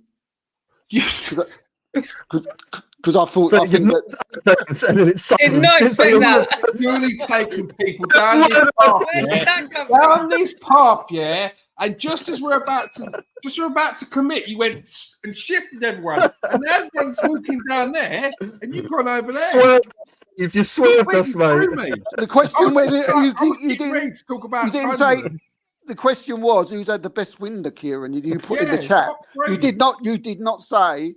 Because I think that
and then it's
Did not expect that.
Really taking people down this path,
Where did that come
down
from?
this path, yeah. And just as we're about to commit, you went and shifted everyone, and now everyone's walking down there, and you've gone over there.
If you swerved us, mate.
the question was
You
didn't
talk about.
you didn't say.
Sunderland.
The question was who's had the best window, Kieran. You put in the
Yeah,
chat.
top three.
You did not say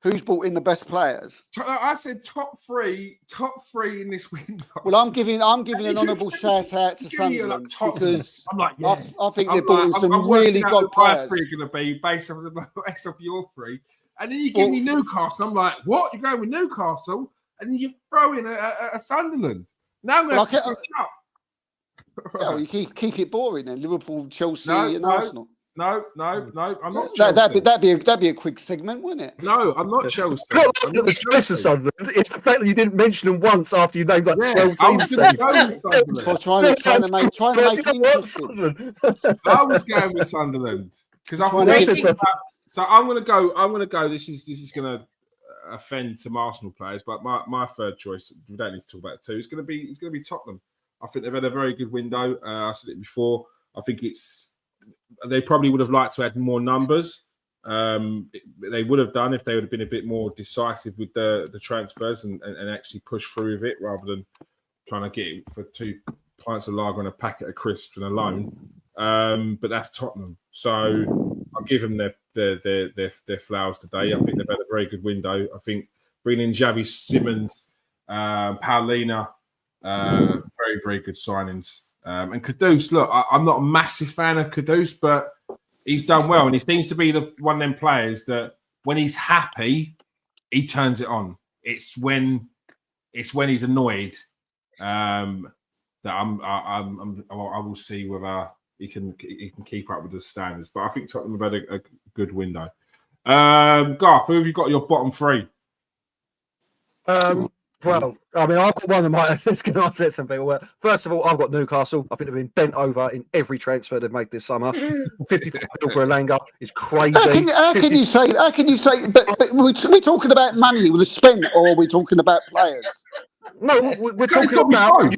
who's brought in the best players.
I said top three in this window.
Well, I'm giving an honourable shout out to Sunderland because
I'm like, yeah.
I think they've brought in some really good players.
Three are going to be based off your three, and then you give me Newcastle. I'm like, what? You're going with Newcastle, and then you throw in a Sunderland. Now I'm going to switch up.
Yeah, well, you keep it boring then. Liverpool, Chelsea, and Arsenal.
No, I'm not Chelsea.
That'd be a quick segment, wouldn't it?
No, I'm not Chelsea.
I'm not the choice of Sunderland. It's the fact that you didn't mention them once after you named 12 teams.
Trying to make it interesting.
I was going with Sunderland because so I'm gonna go. This is gonna offend some Arsenal players, but my third choice, we don't need to talk about it too. It's gonna be Tottenham. I think they've had a very good window. I said it before. I think they probably would have liked to add more numbers. They would have done if they would have been a bit more decisive with the transfers and actually push through with it rather than trying to get it for 2 pints of lager and a packet of crisps and a loan. But that's Tottenham. So I'll give them their flowers today. I think they've had a very good window. I think bringing in Xavi Simons, Paulina, very, very good signings. And Kudus, look, I'm not a massive fan of Kudus, but he's done well. And he seems to be one of them players that when he's happy, he turns it on. It's when he's annoyed that I will see whether he can keep up with the standards. But I think Tottenham have had a good window. Garth, who have you got your bottom three?
Well, I mean, I've got one that might going to upset some people. First of all, I've got Newcastle. I think they've been bent over in every transfer they've made this summer. 55 mil for Elanga is crazy.
How can you say? But we're talking about money with a spend, or are we talking about players?
No, we're talking about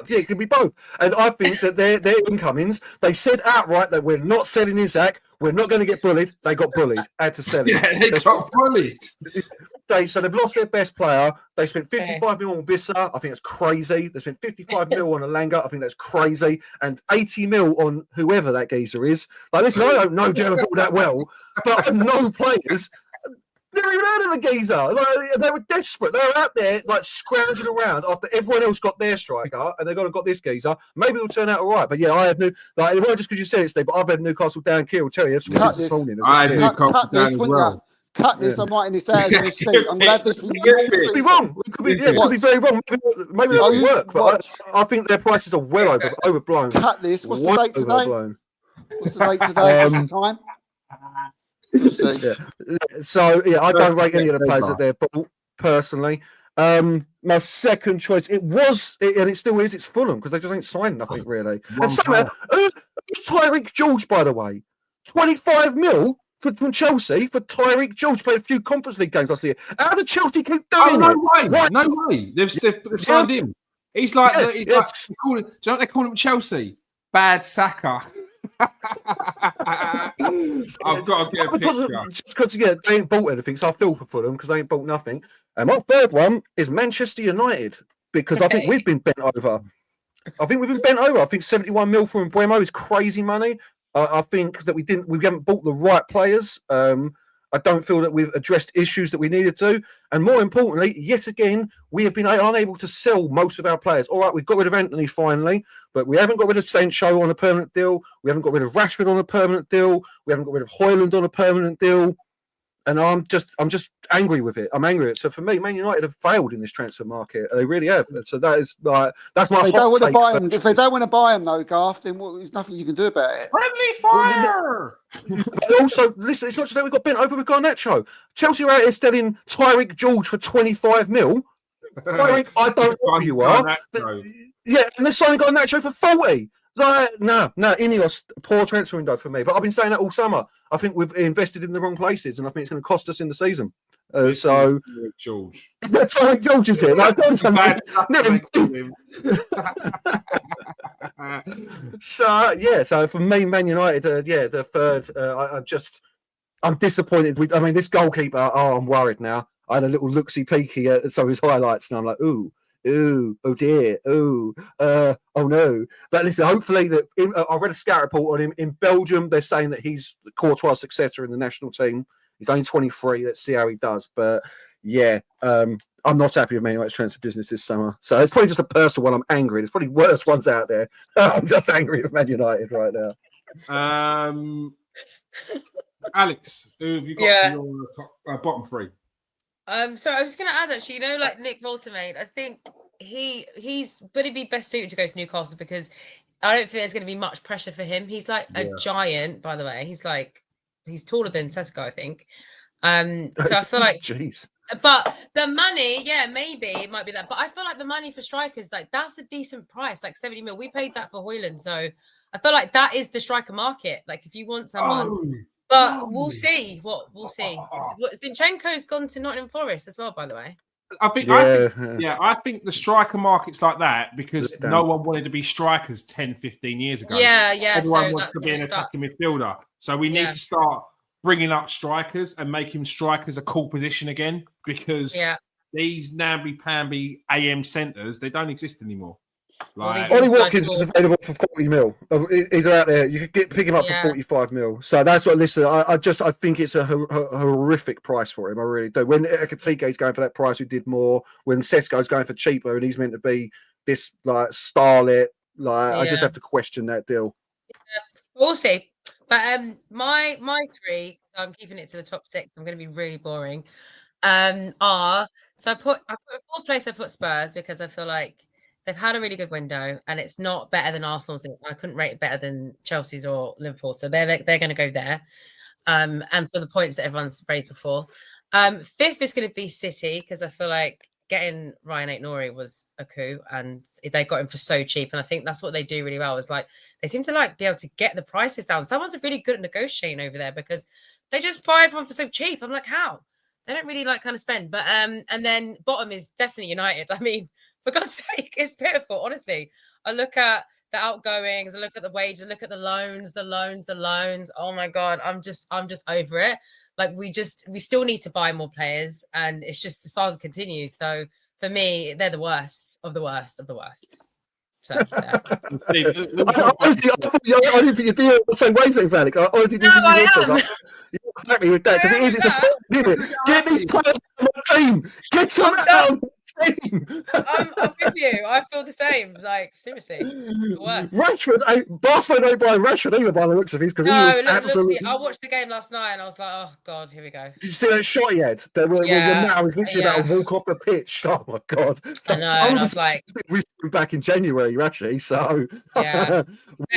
it can be both. And I think that their incomings, they said outright that we're not selling Isaac, we're not going to get bullied. They got bullied, had to sell it.
Yeah, they got bullied.
So they've lost their best player. They spent 55 mil on Wissa. I think that's crazy. They spent 55 mil on Elanga. I think that's crazy. And 80 mil on whoever that geezer is. Like, listen, I don't know German football that well, but I know players. Never even heard of the geezer. Like, they were desperate. They were out there like scrounging around after everyone else got their striker, and they got this geezer. Maybe it'll turn out all right. But yeah, I had it wasn't just because you said it, Steve. But I've had Newcastle down. Kieran will tell you. This morning.
I had Newcastle down as well.
Cut this. I'm writing this out as a receipt. I'm glad this was
could be wrong. It could be very wrong. Maybe that won't work. But I think their prices are well overblown.
Cut this. What's the date today? What's the date today? What's the time?
So yeah, I don't rate any of the players that they're bought personally. My second choice, and it still is, it's Fulham because they just ain't signed nothing really. And somehow, Tyreek George, by the way, 25 mil from Chelsea for Tyreek George. Played a few Conference League games last year. How did Chelsea keep doing it?
No way. They've signed him. He's like, do you know what they call him? Chelsea? Bad Saka. I've got to get a picture.
Just because they ain't bought anything, so I feel for Fulham because they ain't bought nothing. And my third one is Manchester United because I think we've been bent over. I think 71 mil for Mbeumo is crazy money. I think that we haven't bought the right players. I don't feel that we've addressed issues that we needed to. And more importantly, yet again, we have been unable to sell most of our players. All right, we've got rid of Anthony finally, but we haven't got rid of Sancho on a permanent deal. We haven't got rid of Rashford on a permanent deal. We haven't got rid of Højlund on a permanent deal. And I'm just angry with it. I'm angry with it. So for me, Man United have failed in this transfer market. They really have. And so that's my
if they don't want to buy him. If they don't want to buy him, though, Garth, then there's nothing you can do about it.
Friendly fire.
Also, listen, it's not just that we've got bent over. We've got Nacho. Chelsea are out here selling Tyreek George for 25 mil. Tyreek, I don't know who you are. Yeah, and they're signing got Nacho for 40. No, Ineos, poor transfer window for me. But I've been saying that all summer. I think we've invested in the wrong places, and I think it's going to cost us in the season. So
George.
is that Tyreek George? Is it? Like, so for me, Man United, the third. I'm disappointed with. I mean, this goalkeeper. Oh, I'm worried now. I had a little look-see peeky at some of his highlights, and I'm like, ooh, oh dear, oh no. But listen, hopefully I read a scout report on him in Belgium. They're saying that he's the Courtois' successor in the national team. He's only 23. Let's see how he does. But yeah, I'm not happy with Man United's transfer business this summer. So it's probably just a personal one. I'm angry. There's probably worse ones out there. I'm just angry with Man United right now.
Alex, who have you got for your bottom three?
So I was just going to add, actually, like Nick Voltermate, I think he's going to be best suited to go to Newcastle because I don't think there's going to be much pressure for him. He's like a giant, by the way. He's taller than Sesko, I think. So I feel like,
jeez.
But the money, maybe it might be that. But I feel like the money for strikers, like that's a decent price, like 70 mil. We paid that for Højlund, so I feel like that is the striker market. Like if you want someone. But we'll see. We'll see. Zinchenko's gone to Nottingham Forest as well, by the way.
I think the striker market's like that because no one wanted to be strikers 10, 15 years ago.
Yeah.
Everyone wants to be an attacking midfielder. So we need to start bringing up strikers and making strikers a cool position again because these namby-pamby AM centres, they don't exist anymore.
Ollie Watkins is available for 40 mil. He's out there. You could pick him up for 45 mil. So that's what. Listen, I think it's a horrific price for him. I really do. When Ekitike's going for that price, who did more. When Sesko's going for cheaper, and he's meant to be this like starlet. I just have to question that deal.
We'll see. But my three. So I'm keeping it to the top six. I'm going to be really boring. I put fourth place. I put Spurs because I feel like they've had a really good window, and it's not better than Arsenal's. I couldn't rate it better than Chelsea's or Liverpool, so they're going to go there. And for the points that everyone's raised before, fifth is going to be City because I feel like getting Ryan Aït-Nouri was a coup, and they got him for so cheap. And I think that's what they do really well. Is like they seem to be able to get the prices down. Someone's really good at negotiating over there because they just buy everyone for so cheap. I'm like, how? They don't really kind of spend. But and then bottom is definitely United. I mean, for God's sake, it's pitiful, honestly. I look at the outgoings, I look at the wages, I look at the loans. Oh my God, I'm just over it. Like we still need to buy more players, and it's just the saga continues. So for me, they're the worst of the worst of the worst. So
Steve, honestly, I didn't think you'd be on the same wavelength, Alex. I honestly didn't think you would. You're happy with that because it's a problem, isn't it? Get these players on the team. Get some out.
I'm with you. I feel the same. Like seriously, the worst.
Rashford, Barcelona don't buy Rashford either by the looks of his because he was absolutely.
I watched the game last night and I was like, oh God, here we go.
Did you see that shot he had? Now he's literally about to walk off the pitch. Oh my God!
I know. And I was like,
we're back in January actually, so we're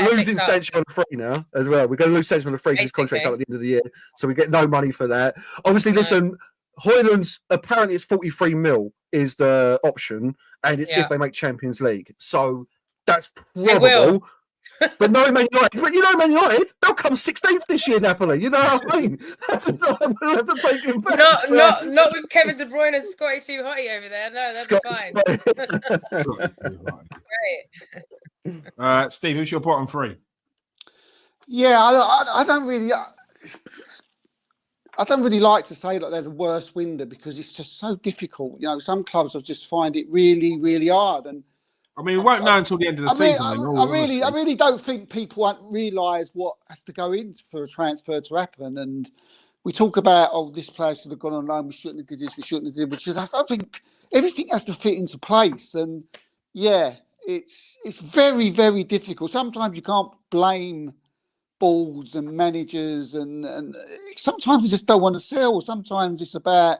losing Sancho on a free now as well. We're going to lose Sancho on a free because his contract's up at the end of the year, so we get no money for that. Obviously, listen. Højlund's apparently it's 43 mil is the option, and it's if they make Champions League. So that's probable. But no Man United. But Man United, they'll come 16th this year, Napoli. You know what I mean? We'll have to take him back.
Not with Kevin De Bruyne and Scotty too hotty over there. No, that'd be fine.
Great. Steve, who's your bottom three?
Yeah, I don't really. I don't really like to say that they're the worst window because it's just so difficult. Some clubs just find it really, really hard. And
I mean, we won't know until the end of the season.
I really don't think people won't realise what has to go in for a transfer to happen. And we talk about, this player should have gone on loan. We shouldn't have did this. We shouldn't have did. Which I don't think everything has to fit into place. And it's very, very difficult. Sometimes you can't blame boards and managers and sometimes they just don't want to sell. Sometimes it's about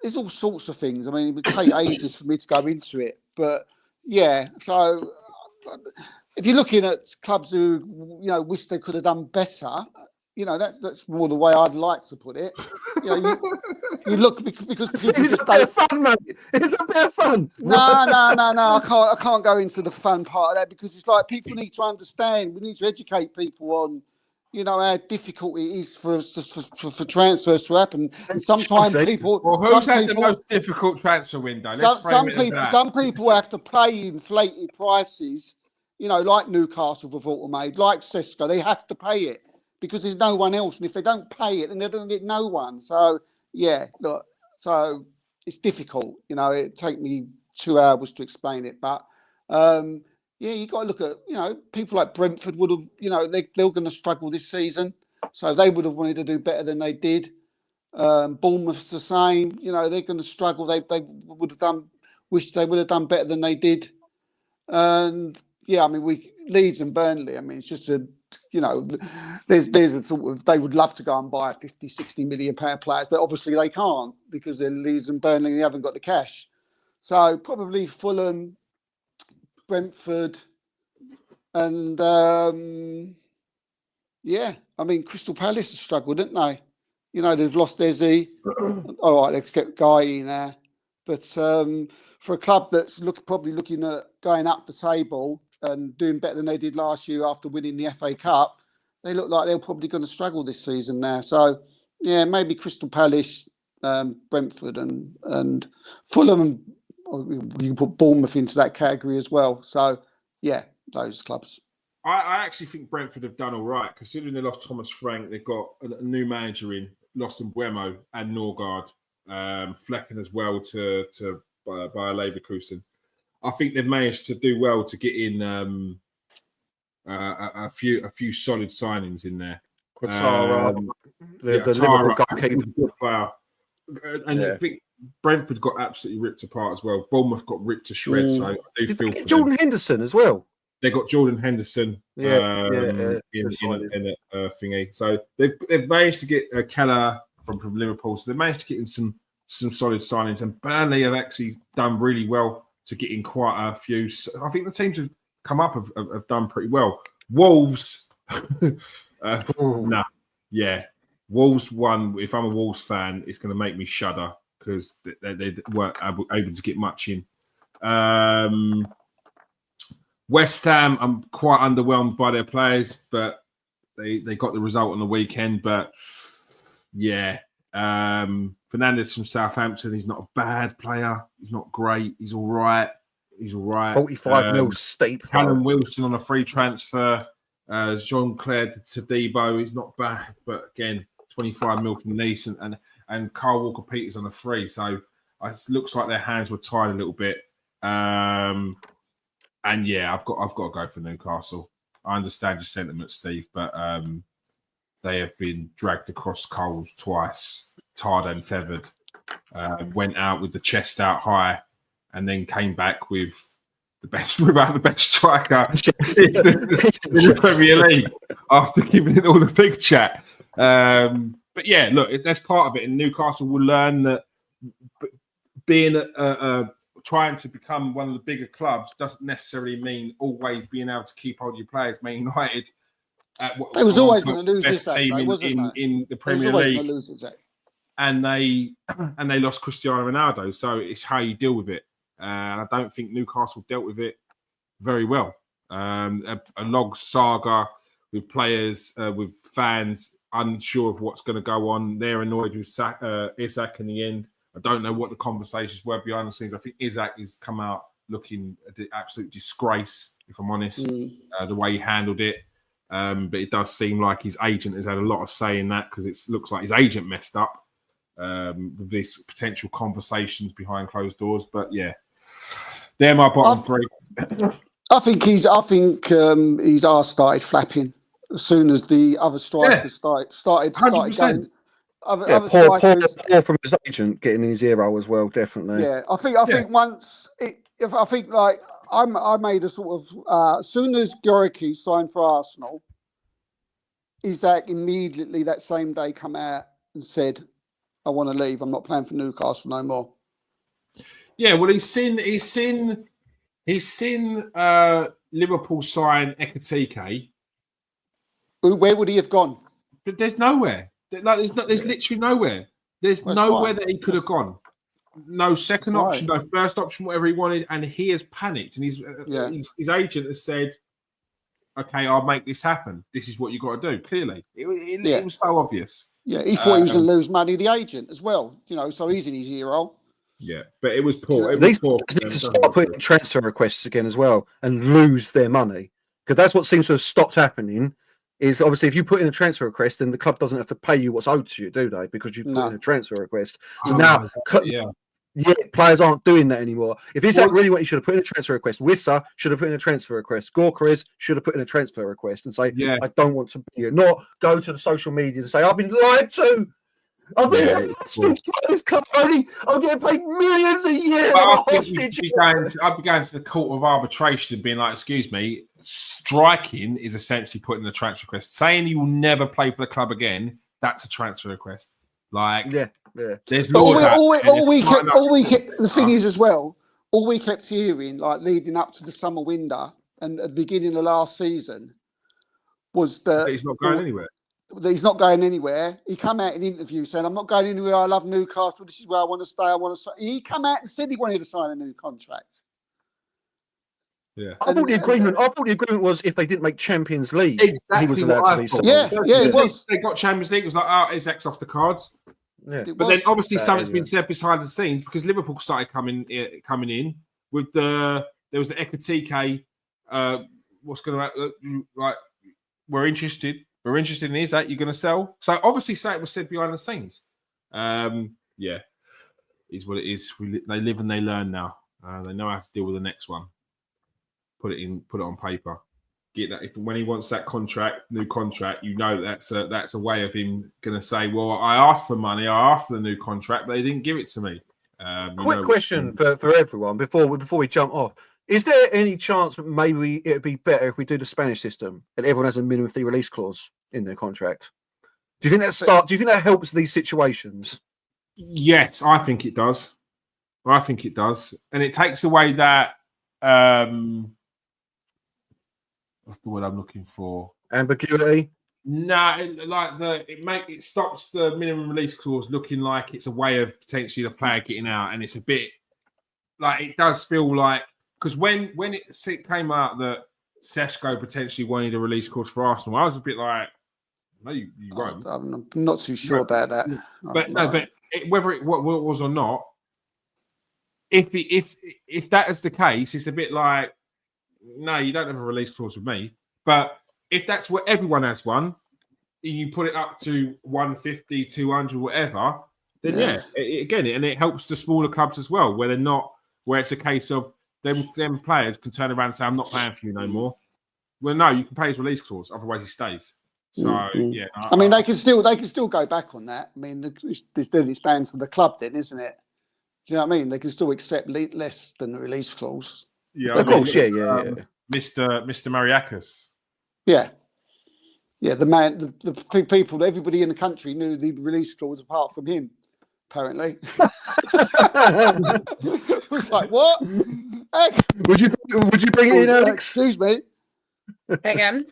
there's all sorts of things. I mean, it would take ages for me to go into it, but so if you're looking at clubs who wish they could have done better, that's more the way I'd like to put it. You look because
it's a bit of fun, mate. It's a bit of fun.
No. I can't go into the fun part of that because it's like people need to understand. We need to educate people on, you know how difficult it is for transfers to happen, and sometimes
Chelsea.
people.
Well, who's
some
had the
people,
most difficult transfer window? Let's
some,
frame
some
it as
people,
that.
some people have to pay inflated prices. You know, like Newcastle for Watermaid, like Cisco, they have to pay it because there's no one else, and if they don't pay it, then they don't get no one. So yeah, look, so it's difficult. You know, it take me 2 hours to explain it, but yeah, you got to look at, you know, people like Brentford would have, you know, they're going to struggle this season, so they would have wanted to do better than they did. Bournemouth's the same. You know, they're going to struggle. They would have done, wish they would have done better than they did. And yeah, I mean, Leeds and Burnley. I mean, it's just a, you know, there's a sort of, they would love to go and buy 50, 60 million pound players, but obviously they can't because they're Leeds and Burnley and they haven't got the cash. So probably Fulham, Brentford, and yeah, I mean, Crystal Palace have struggled, didn't they? You know, they've lost Eze. All right, they've kept Guy in there. But for a club that's probably looking at going up the table and doing better than they did last year after winning the FA Cup, they look like they're probably going to struggle this season now. So, yeah, maybe Crystal Palace, Brentford and Fulham, and you can put Bournemouth into that category as well. So, yeah, those clubs.
I actually think Brentford have done all right, considering they lost Thomas Frank. They've got a new manager in, lost Mbuemo and Norgard, Flecken as well to Bayer Leverkusen. I think they've managed to do well to get in a few solid signings in there.
Quattara, the Liverpool goalkeeper.
Good player. And I think Brentford got absolutely ripped apart as well. Bournemouth got ripped to shreds. So I do feel for
Jordan
them.
Henderson as well.
They got Jordan Henderson in a thingy. So they've managed to get Keller from Liverpool. So they've managed to get in some solid signings. And Burnley have actually done really well to get in quite a few. So I think the teams have come up have done pretty well. Wolves, Wolves won. If I'm a Wolves fan, it's going to make me shudder because they weren't able to get much in. West Ham, I'm quite underwhelmed by their players, but they got the result on the weekend. But yeah, Fernandes from Southampton, he's not a bad player. He's not great. He's all right.
45 mil steep.
Callum Wilson on a free transfer. Jean-Claire Todibo, he's not bad, but again, 25 mil from Nice and Carl Walker-Peters on a free. So it looks like their hands were tied a little bit. And yeah, I've got to go for Newcastle. I understand your sentiment, Steve, but they have been dragged across coals twice, tarred and feathered. Went out with the chest out high, and then came back with the best striker in the Premier League after giving it all the big chat. But yeah, look, that's part of it. And Newcastle will learn that being trying to become one of the bigger clubs doesn't necessarily mean always being able to keep hold of your players. Man United,
they was always going to lose
best
this
team in the Premier League, and they lost Cristiano Ronaldo. So it's how you deal with it. And I don't think Newcastle dealt with it very well. A log saga with players, with fans unsure of what's going to go on. They're annoyed with Isak in the end. I don't know what the conversations were behind the scenes. I think Isak has come out looking an absolute disgrace, if I'm honest, the way he handled it. But it does seem like his agent has had a lot of say in that because it looks like his agent messed up with these potential conversations behind closed doors. But yeah, they're my bottom three.
I think his arse started flapping as soon as the other strikers started going.
Poor from his agent getting in his ear as well, definitely.
Yeah, I think once I made a sort of as soon as Goricki signed for Arsenal, Isak immediately that same day come out and said, "I want to leave. I'm not playing for Newcastle no more."
Yeah, well, he's seen Liverpool sign Ekitike.
Where would he have gone?
There's nowhere. There's literally nowhere. There's nowhere that he could have gone. No second option, no first option, whatever he wanted, and he has panicked. And his agent has said, okay, I'll make this happen. This is what you got to do. Clearly, it was so obvious.
Yeah, he thought he was going to lose money, the agent as well. So he's in his ear roll.
Yeah, but it was poor. It was
These
poor.
need to start putting transfer requests again as well and lose their money, because that's what seems to have stopped happening. Is obviously if you put in a transfer request, then the club doesn't have to pay you what's owed to you, do they? Because you put in a transfer request. So now, players aren't doing that anymore. If Isak really what he should have put in a transfer request, Wissa should have put in a transfer request, Gorkarez should have put in a transfer request and say, I don't want to be here. Not go to the social media and say, I've been lied to. I'm getting paid millions a year.
I'd be going to the court of arbitration and being like, excuse me, striking is essentially putting a transfer request. Saying you will never play for the club again, that's a transfer request. Like, there's laws.
The thing is as well, all we kept hearing, like leading up to the summer window and at the beginning of last season, was that
he's not going anywhere.
He's not going anywhere. He came out in an interview saying, I'm not going anywhere. I love Newcastle. This is where I want to stay. He came out and said he wanted to sign a new contract.
Yeah. I thought the agreement was if they didn't make Champions League, he was allowed to leave.
It was.
They got Champions League. It was like, Isaac's off the cards.
Yeah.
But then obviously something's been said behind the scenes because Liverpool started coming in with there was the Ekatike, what's going to like, we're interested in Isaac, you're going to sell. So obviously something was said behind the scenes. Is what it is. They live and they learn now. They know how to deal with the next one. Put it on paper. Get that when he wants that new contract, that's a way of him going to say, well, I asked for money, I asked for the new contract, but they didn't give it to me.
Quick question for everyone before we jump off. Is there any chance that maybe it'd be better if we do the Spanish system and everyone has a minimum fee release clause in their contract? Do you think that helps these situations?
Yes, I think it does. And it takes away that what's the word I'm looking for?
Ambiguity.
No, it stops the minimum release clause looking like it's a way of potentially the player getting out, and it's a bit like it does feel like because when it came out that Seshko potentially wanted a release clause for Arsenal, I was a bit like, no, you won't.
I'm not too sure about that.
But whether it was or not, if that is the case, it's a bit like, no, you don't have a release clause with me. But if that's what everyone has one, and you put it up to 150, 200, whatever, then it helps the smaller clubs as well, where it's a case of them players can turn around and say, I'm not playing for you no more. Well, no, you can pay his release clause, otherwise he stays. So
I mean, they can still go back on that. I mean, it stands to the club, then, isn't it? Do you know what I mean? They can still accept less than the release clause.
Yeah,
of course, yeah.
Mr. Mariakis.
Yeah, the man, the people, everybody in the country knew the release clause apart from him. Apparently, it was like, what?
Would you bring it in, Alex?
Excuse me.
Again.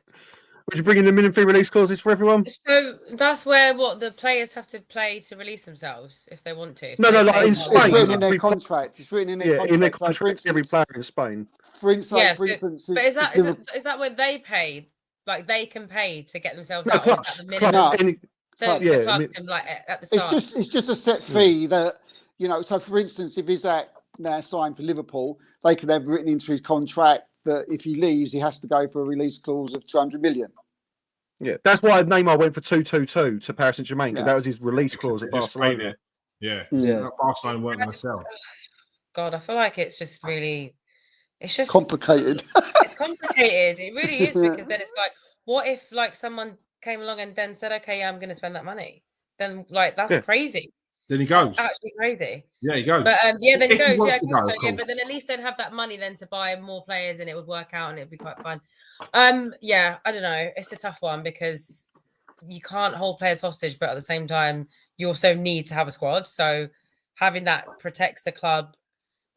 Would you bring in the minimum fee release clauses for everyone?
So that's where the players have to play to release themselves if they want to.
So like in Spain,
it's written in their contract. It's written in their contract.
In their contract, every player in Spain.
For instance, but is that where they pay? Like they can pay to get themselves out?
Clubs,
is that the minimum?
the
clubs can at the start.
It's just a set fee that So for instance, if Isaac now signed for Liverpool, they could have written into his contract that if he leaves, he has to go for a release clause of 200 million.
Yeah, that's why Neymar went for 222 to Paris Saint-Germain, because that was his release clause at Barcelona.
Barcelona weren't going to sell.
God, I feel like it's just
complicated.
It's complicated. It really is, because then it's like, what if like someone came along and then said, okay, yeah, I'm going to spend that money? Then like that's crazy.
Then he goes.
That's actually crazy.
Yeah, he goes.
But then he goes. Yeah, but then at least they'd have that money then to buy more players, and it would work out, and it'd be quite fun. I don't know. It's a tough one because you can't hold players hostage, but at the same time, you also need to have a squad. So having that protects the club,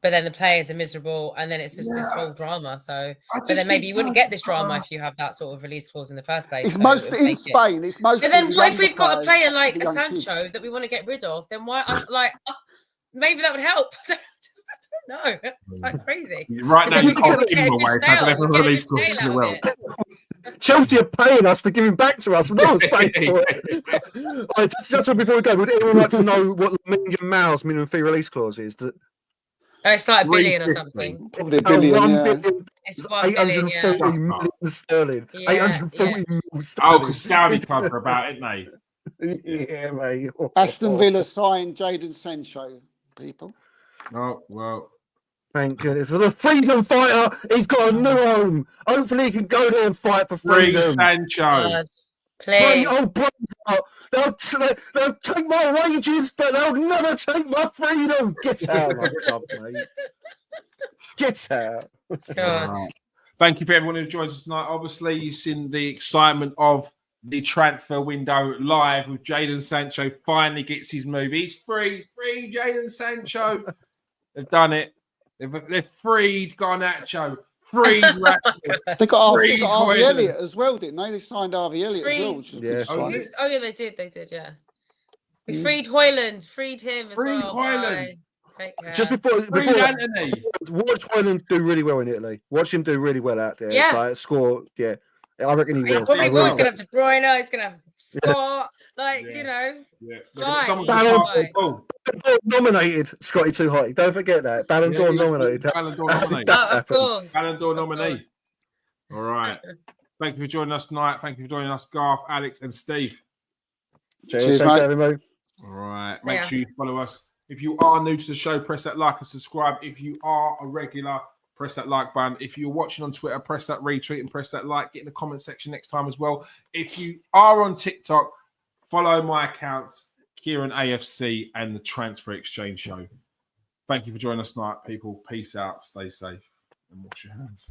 but then the players are miserable, and then it's just this whole drama. So, but then maybe you wouldn't get this drama if you have that sort of release clause in the first place.
It's mostly in Spain. It's mostly.
And then what if we've got a player like a Sancho that we want to get rid of? Then why? Maybe that would help. I don't know. It's like crazy.
Right now, you can't
get a good sale out of it.
Chelsea are paying us to give him back to us. No one's paying for it. Just before we go, would anyone like to know what Lamine Yamal's minimum fee release clause is?
Oh, it's like a billion or
350.
something.
Probably a billion.
$1
Yeah.
billion,
It's 1 billion, yeah.
840 million sterling.
Yeah,
840 million
Oh,
sterling.
because Saudi club are about it, mate.
Yeah, mate.
Aston Villa signed Jadon Sancho. People.
Oh, well.
Thank goodness. For the freedom fighter, he's got a new home. Hopefully, he can go there and fight for
Free
freedom.
Sancho.
God,
Bring
please.
old brother. They'll take my wages, but they'll never take my freedom. Get out of my club, mate. Get out.
God.
Right. Thank you for everyone who joins us tonight. Obviously, you've seen the excitement of the transfer window live with Jadon Sancho finally gets his move. He's free. Free Jadon Sancho. They've done it. They've freed Garnacho. Freed Rashford.
They got
Freed
Harvey
Hoyland.
Elliott as well, didn't they? They signed Harvey Elliott as well. Which is
Yeah.
good
Oh,
signing.
Oh, yeah, they did, yeah. We freed Hoyland, freed him as
Freed
well.
Hoyland.
Bye. Take care.
Just before
Anthony.
watch Hoyland do really well in Italy. Watch him do really well out there.
Yeah.
Like, score. Yeah, I reckon he
He's
will.
probably
I will.
always going to have De Bruyne, he's going to have Scott, like,
Yeah.
you know.
Yeah.
Fly.
Someone's
Ballon
got a ball.
Ballon d'Or nominated Scotty Too Hot. Don't forget that. Ballon d'Or
Yeah,
nominated.
Ballon d'Or nominated.
That's
Of
happened.
course.
Ballon d'Or
of
nominee.
course.
All right. Thank you for joining us tonight. Thank you for joining us, Garth, Alex, and Steve.
Cheers,
Thanks
mate.
for having me.
All right. Make
Yeah.
sure you follow us. If you are new to the show, press that like and subscribe. If you are a regular, press that like button. If you're watching on Twitter, press that retweet and press that like. Get in the comment section next time as well. If you are on TikTok, follow my accounts, Kieran AFC and the Transfer Exchange Show. Thank you for joining us tonight, people. Peace out. Stay safe and wash your hands.